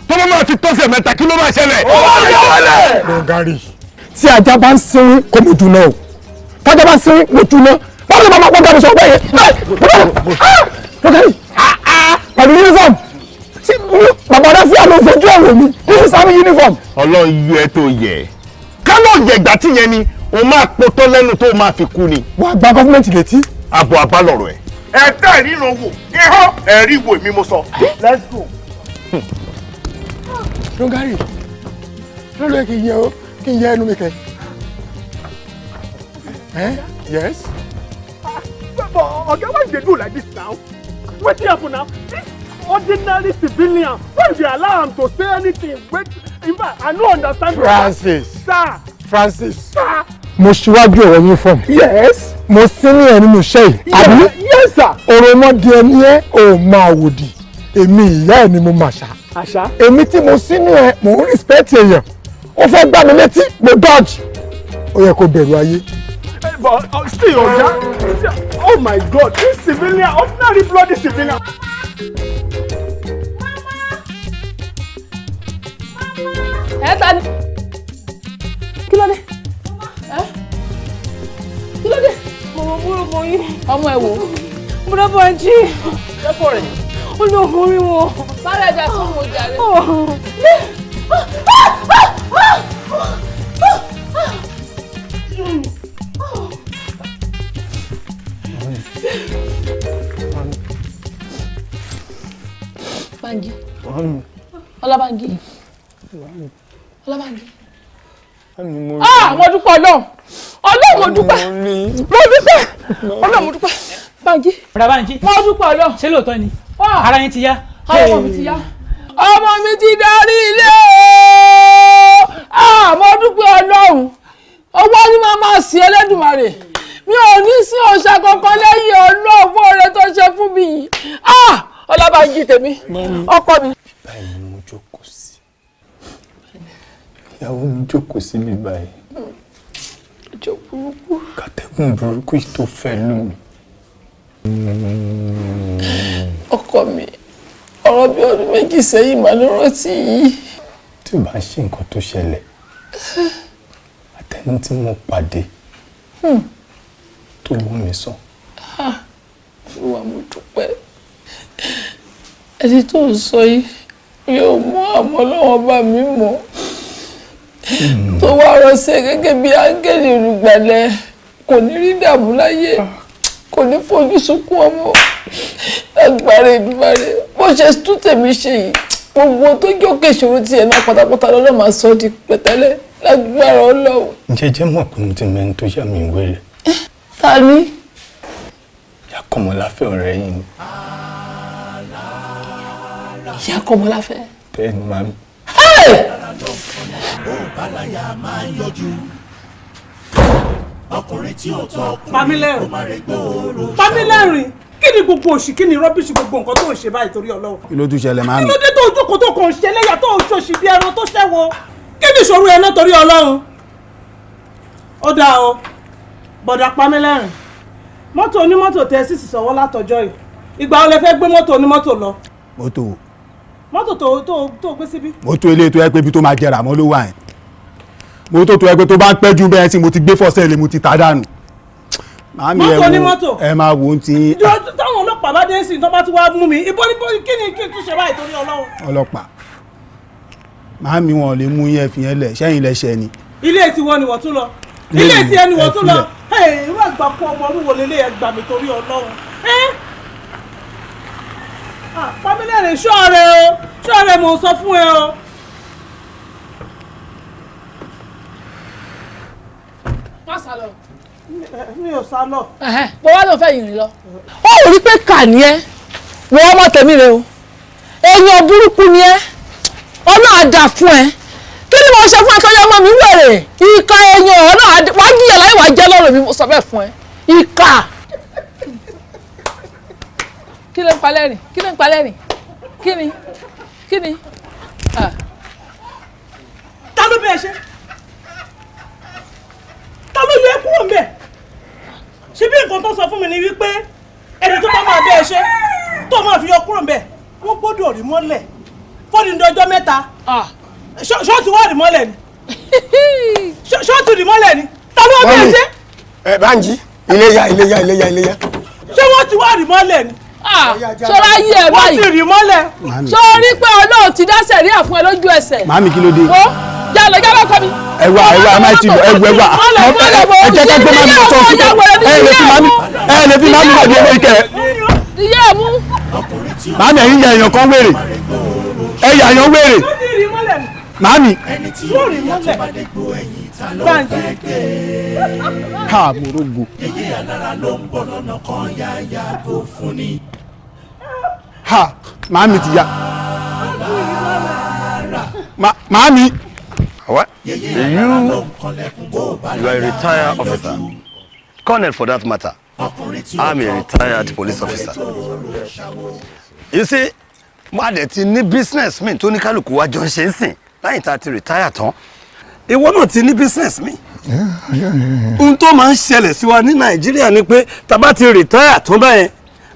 tó bá máa fi tọ́sẹ̀ mẹ́ta kí ló máa ṣẹlẹ̀. ó máa yà wọlé. dogari tí ajá bá ń sinrin kò mú jù náà o tájá bá ń sinrin mo jù náà wọ́n lè máa gbọ́dọ̀ sọ pé dogari pẹ̀lú uniform bàbá rẹ̀ sí àlọ́ ìfojú ẹ̀wọ̀ mi this is army uniform. ọlọ́run yọ ẹ tó yẹ kánò yẹ̀gbà tí yẹn ni o máa potọ́ lẹ́nu tó máa fi kú ni. wàá gba gọ́fúmẹ̀ntì létí. àbọ̀ àbálọ̀rọ̀ ẹ̀. ẹ tẹ́ ìríran wò ihò ẹ̀rí wo èmi mo sọ. let's go. dogari lọ́dọ̀ kì í yẹ ẹnu mi kẹ́ yes. Oga, why you dey do like this now? Wetin happen now? This ordinary civilian, why you dey allow am to say anything? Wait, in fact, I no understand. Francis. Sir. Mo ṣíwájú ọ̀rọ̀ yín fún mi. Yes. Mo sí ní ẹ̀ nínú iṣẹ́ yìí. Àbí? Yes sir. Òròmọdé ẹni ẹ ò máa wòdì. Èmi ìyá ẹ̀ ni mo mà ṣá. Àṣà. Èmi tí mo sí ní ẹ mò ń respect èèyàn. Ó fẹ́ gbá mi létí, mo dodge. Ó yẹ kó bẹ̀rù ayé. But still, Oga, oh my God, this civilian, ordinary bloody civilian. Ẹ ta ni? Kí ló dé? Kí ló dé? Mo múrò mọ yín. Ọmọ ẹ̀ wò. Mo dábọ̀ ẹ jí. Lẹ́kọ̀ọ́ rẹ̀. Ó ní òun rí wọn. Sáré ẹja tó mo jàre. Bánjí. Ọlábánjí. Ọlábánjí. Mo dúpẹ́ Ọlọ́run. Ọlọ́run mo dúpẹ́. Ọlọ́run mo dúpẹ́. Bánjí. Bánjí. Mo dúpẹ́ Ọlọ́run. Ṣé lóòótọ́ ni? Ara yín ti yá. Ọmọ mi ti yá. Ọmọ mi ti darí ilé o. Mo dúpẹ́ Ọlọ́run. Owó ni màá máa sí Ẹlẹ́dùmarè. Mi ò ní sí òòṣà kankan lẹ́yìn Ọlọ́run fún oore tó ṣe fún mi yìí. Ọlábánjí tèmi ọkọ mi. Báyìí ni mo jókòó sí. Ìyàwó mi jókòó sí mi báyìí. Ọjọ́ burúkú. Kàtẹ́gùn burúkú tó fẹ́ lù mí. Ọkọ mi ọ̀rọ̀ bí ọdún méjì sẹ́yìn mà ló rántí yìí. Tí o bá ń ṣe nǹkan tó ṣẹlẹ̀ àtẹni tí mo pàdé tó wọ́n mi sọ. Olúwa mo dúpẹ́ ẹni tó ń sọ yìí yóò mú àmọ́ lọ́wọ́ bá mi mọ̀ tó wá rọ́ṣẹ́ gẹ́gẹ́ bí áńgẹ́lì olùgbàlẹ̀ kò ní rí dààmú láyé kò ní fojú sunkún ọmọ agbára ìdúbàrẹ̀ bó ṣe tún tèmi ṣe yìí gbogbo tó jókè ìṣòro tiẹ̀ náà pátápátá lọ́dọ̀ máa sọ di pẹ̀tẹ́lẹ̀ lágbára Ọlọ́run. ǹjẹ́ jẹ́ mọ̀ pé mo ti mẹ́ni tó yá mi wẹ́rẹ́. Ta ni? Ìyá Kọ́mọláfẹ́ ọ̀rẹ́ yìí ni. Ìyá Kọ́mọláfẹ́? Bẹ́ẹ̀ ni màmí. Pamílẹ́rìn kí ni gbogbo òṣì kí ni rọ́bìṣì gbogbo nǹkan tó ń ṣe báyìí torí Ọlọ́run. Kí ló tún ṣẹlẹ̀ máa mi? kí ló dé tó ojókòó tó kàn ṣe lẹ́yà tó ṣòṣì bí ẹran tó ṣẹ́wọ́ kí ni ìṣòro ẹ̀ náà torí Ọlọ́run. Ó dáa o bọ̀dà Pamílẹ́rìn mọ́tò onímọ́tò tẹ sísì sọ́wọ́ látọjọ́ yìí ìgbà wo lẹ fẹ́ gbé mọ́tò onímọ́tò lọ. mọ́tò tó gbé síbí. Mọ́tò ilé tó yẹ pé ibi tó máa jẹrà mọ́ ló wà yẹn. Mọ́tò tó yẹ pé tó bá ń pẹ́jú bẹ́ẹ̀ tí mo ti gbé fọ́sẹ̀ lé mo ti ta dànù. Mọ́tò onímọ́tò. Ẹ máa wo ohun tí. táwọn ọlọ́pàá bá dé sí i tó bá tún wá mú mi ibo kí ni kí n tún ṣe báyìí torí Ọlọ́run. Ọlọ́pàá màámi wọn lè mú yẹn fi yẹn lẹ̀ sẹ́yìn lẹ́sẹ̀ ni. Ilé tiwọn ni wọ́n tún lọ ilé tí ẹni wọ́n tún lọ irú àgbà kó ọmọ orúwo lélẹ̀ ẹ gbà mí torí Ọlọ́run. Pamílẹ́rìn ṣọ́ọ̀rẹ́ mò ń sọ fún ẹ o. Má sá lọ. Mi ò sá lọ. Mo wá lọ fẹ́ yìnrìn lọ. Ó ò rí pé kà ní ẹ́ wọ́n ọmọ tèmi rẹ o èèyàn burúkú ni ẹ́ Ọlọ́run á dà fún ẹ kí ni mo ṣe fún akọ́yọ́ ọmọ mi wẹ̀rẹ̀ ìka èèyàn Ọlọ́run wàá jìyà láì wàá jẹ́ lọ́rọ̀ mi mo sọ bẹ́ẹ̀ fún ẹ ìka. Kí ló ń palẹ́rìn kí ló ń palẹ́rìn kí ni. Ta ló bẹ́ẹ̀ ṣe ta ló yẹ kúrò ń bẹ̀ ṣé bí nǹkan tó sọ fún mi ni wípé ẹni tó bá máa bẹ́ẹ̀ ṣe tó máa fi yọ kúrò ń bẹ̀ wọ́n gbọ́dọ̀ rí mọ́lẹ̀ fọ́ọ̀dì ọjọ́ mẹ́ta ṣọ́ọ̀tì wà rí mọ́lẹ̀ ni ṣọ́ọ̀tì rí mọ́lẹ̀ ni ta ló bẹ́ẹ̀ ṣe. Bánjí iléyá. ṣé wọ́n ti wà rí mọ́lẹ̀ ni. Ṣọ́ra yí ẹ̀ báyìí wọ́n ti rí mọ́lẹ̀. Sọ́ọ́rí pé Ọlọ́run ti dá sẹ̀ríà fún ẹ lójú ẹsẹ̀. Màámi kí ló dé? Jálọ kọ́ mi. Ẹwà a máa ti lọ ẹ jẹ́ ká gbé màámi lọ sọ́ọ̀sì ẹ lè fi màámi lọ bí owó ìkẹ́. Ìyá ẹ̀ mú. Màámi ẹ̀yìn ya èèyàn kan wèrè ẹ yà yàn wèrè. Màámi. Ha morogo. Ha màámi ti ya. Màámi. What? You are a retired officer. Colonel for that matter. I'm a retired police officer. You see, mo dẹ̀ ti ní business mi tó ní kálukú wa jọ ń ṣe ń sìn láyìn tá a ti retire tán. Ìwọ náà ti ní business mi. Ohun tó máa ń ṣẹlẹ̀ sí wa ní Nàìjíríà ni pé tá bá ti retire tán báyẹn,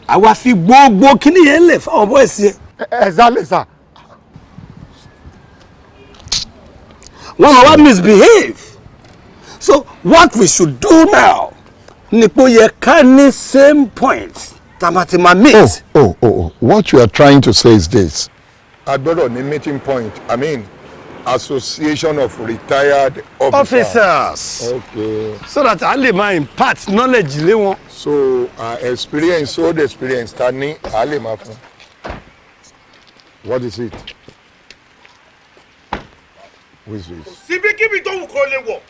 àwa fi gbogbo kíní yẹn lẹ̀ fáwọn boys yẹn. Exactly, sir. Wọ́n máa wá misbehave. So what we should do now ni pé ó yẹ ká ní same point tá bá ti máa meet. Oh. What you are trying to say is this. A gbọ́dọ̀ ní meeting point. I mean, Association of Retired Officers. Okay. So that a lè máa impart knowledge lé wọn. So experience, old experience ta ní a lè máa fún. What is it? Who is this? Síbikíbi tó wù kó lè wọ̀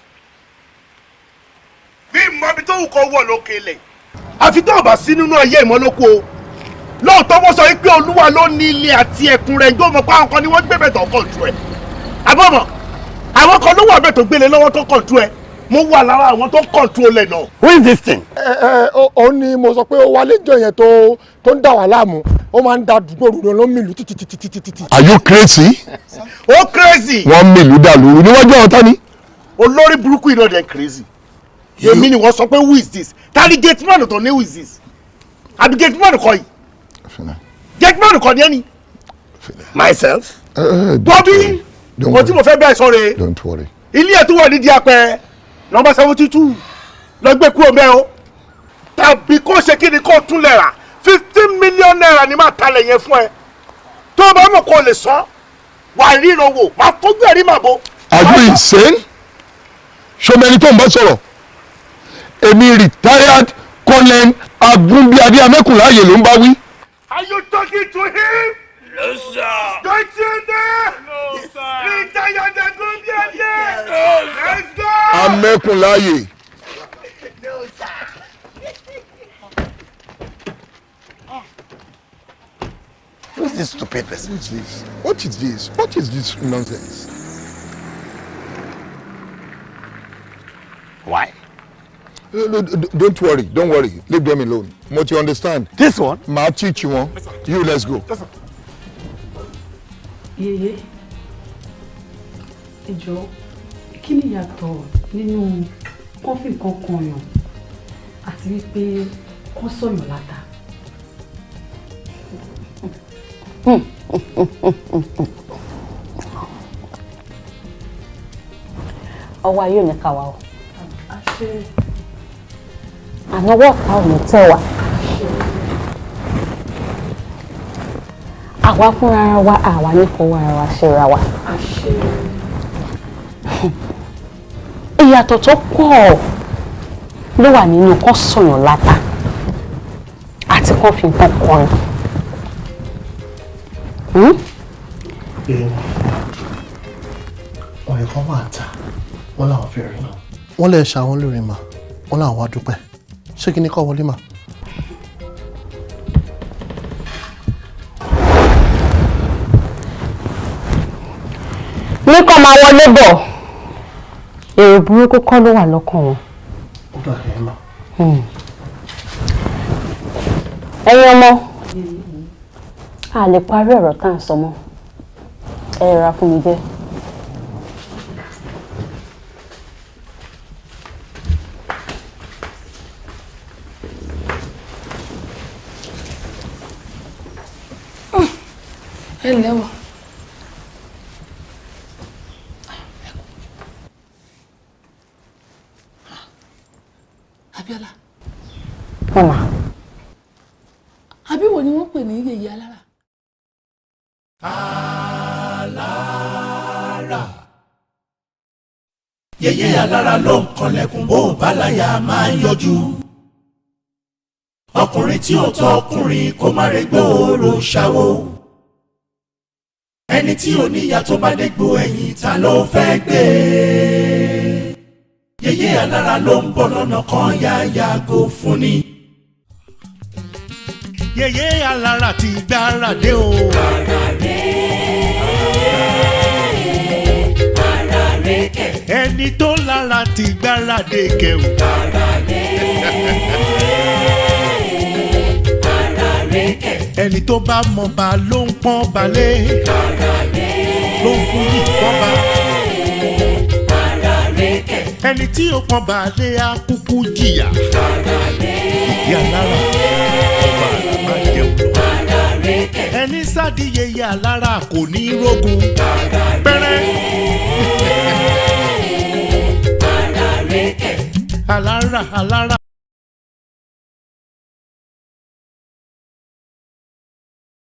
bí mọ́bi tó wù kó wọ̀ lókè lẹ̀. Àfi tó bá sí nínú ayé ìmọ̀lókò o. Lóòótọ́ wọ́n sọ pé Olúwa ló ní ilé àti ẹ̀kún rẹ̀ gbọ́ mọ̀ pé àwọn kan ni wọ́n gbé bẹ̀tọ̀ kọ̀ǹtù ẹ̀. Àbọ̀mọ̀ àwọn kan ló wà bẹ̀tọ̀ gbélé lọ́wọ́ tó kọ̀ǹtù ẹ̀. Mo wà lára àwọn tó kọ̀ǹtù olè náà. Who is this thing? Ó ní mo sọ pé ó wálé jọ yẹn tó ń dà wá láàmú ó máa ń da dùgbò rúdò ló ń mìlú títí. Are you crazy? Ó crazy. Wọ́n mìlú dà lóru níwájú ọ̀tá ni. Olórí burúkú iná dẹ̀ crazy. Èmi ni wọ́n sọ pé who is this? Ta ni gate man tó ní who is this? Àbí gate man kọ́ yìí? Gate man kọ́ ni ẹni? Myself. Bọ́bí. Mo tí mo fẹ́ bẹ́ẹ̀ sọ̀rọ̀. Don't worry. Ilé ẹ̀ tó wà nídìí apẹ́. nọ́mbà 72 lọ gbé kúrò mẹ́ o tàbí kó ṣe kí ni kó tún lẹ̀ rà 15 million naira ni máa talẹ̀ yẹn fún ẹ tó o bá mọ̀ kó o lè san wà á ríran wò máa tójú ẹ̀rí màbo. Are you insane? ṣọmọ ẹni tó ń bá sọ̀rọ̀ èmi retired colonel Agunbíadé Amẹ́kùnláyè ló ń bá wí. Are you talking to him? No, sir. Don't you dare! No, sir. Retired Agunbíadé. Let's go. Amẹ́kùnláyè. No, sir. Who is this stupid person? What is this? What is this nonsense? Why? Don't worry. Leave them alone. What you understand? This one? Ma teach you one. You let's go. Yeye, ẹ jọ̀ọ́, kí ni ìyàtọ̀ nínú kọfí kankan yàn àti wípé kọ́ sọ̀yàn láta? Ọwọ́ ayé ò ní ká wa o. Àná wọ́ọ̀ká ò ní tẹ̀ wá. Àwa fúnra wa àwa ní fọwọ́ ara wa ṣera wa. Ìyàtọ̀ tó pọ̀ ló wà nínú kọ́ sọ̀yàn láta àti kọ́ fi nǹkan kọrin. Ọ̀rẹ́ kan wà ta wọ́n làwọn fẹ́ rí náà. Wọ́n lè ṣàwọn lórí mà wọ́n làwọn wá dúpẹ́ ṣé kí ni kọ́ wọlé mà. Ní kọ́ máa wọlé bọ̀ èrò burúkú kọ́ ló wà lọ́kàn wọn. Ó dà ẹ́ mà. Ẹ̀yin ọmọ a lè parí ọ̀rọ̀ tá à ń sọ mọ́ ẹ rọra fún mi jẹ́. Ẹ lẹ́wọ̀. Abíọ́lá. Mama. Àbí wo ni wọ́n pè ní yèyé alára? Alára. Yèyé alára ló ń kanlẹ̀kùn bó bá láyà máa ń yọjú. Ọkùnrin tí ò tọ́ ọkùnrin kó má rẹ̀ gbòòrò ṣàwó. Ẹni tí ò níyà tó bá dégbò ẹ̀yìn ta ló fẹ́ gbé. Yèyé alára ló ń bọ̀ lọ́nà kan yá yàgò fún ni. Yèyé alára ti gbára dé o. Ara rẹ̀ kẹ̀. Ẹni tó lára ti gbára dé kẹ̀ o. Ara rẹ̀ kẹ̀. Ẹni tó bá mọ̀ bá ló ń pọ́n balẹ̀. Ló ń fún yìí pọ́n bá. Ẹni tí ó pọ́n balẹ̀ á kúkú jìyà. Yèyé alára ọba àrà máa jẹun lọ. Ẹni sádi yèyé alára kò ní rógun. Pẹ́rẹ́. Alára.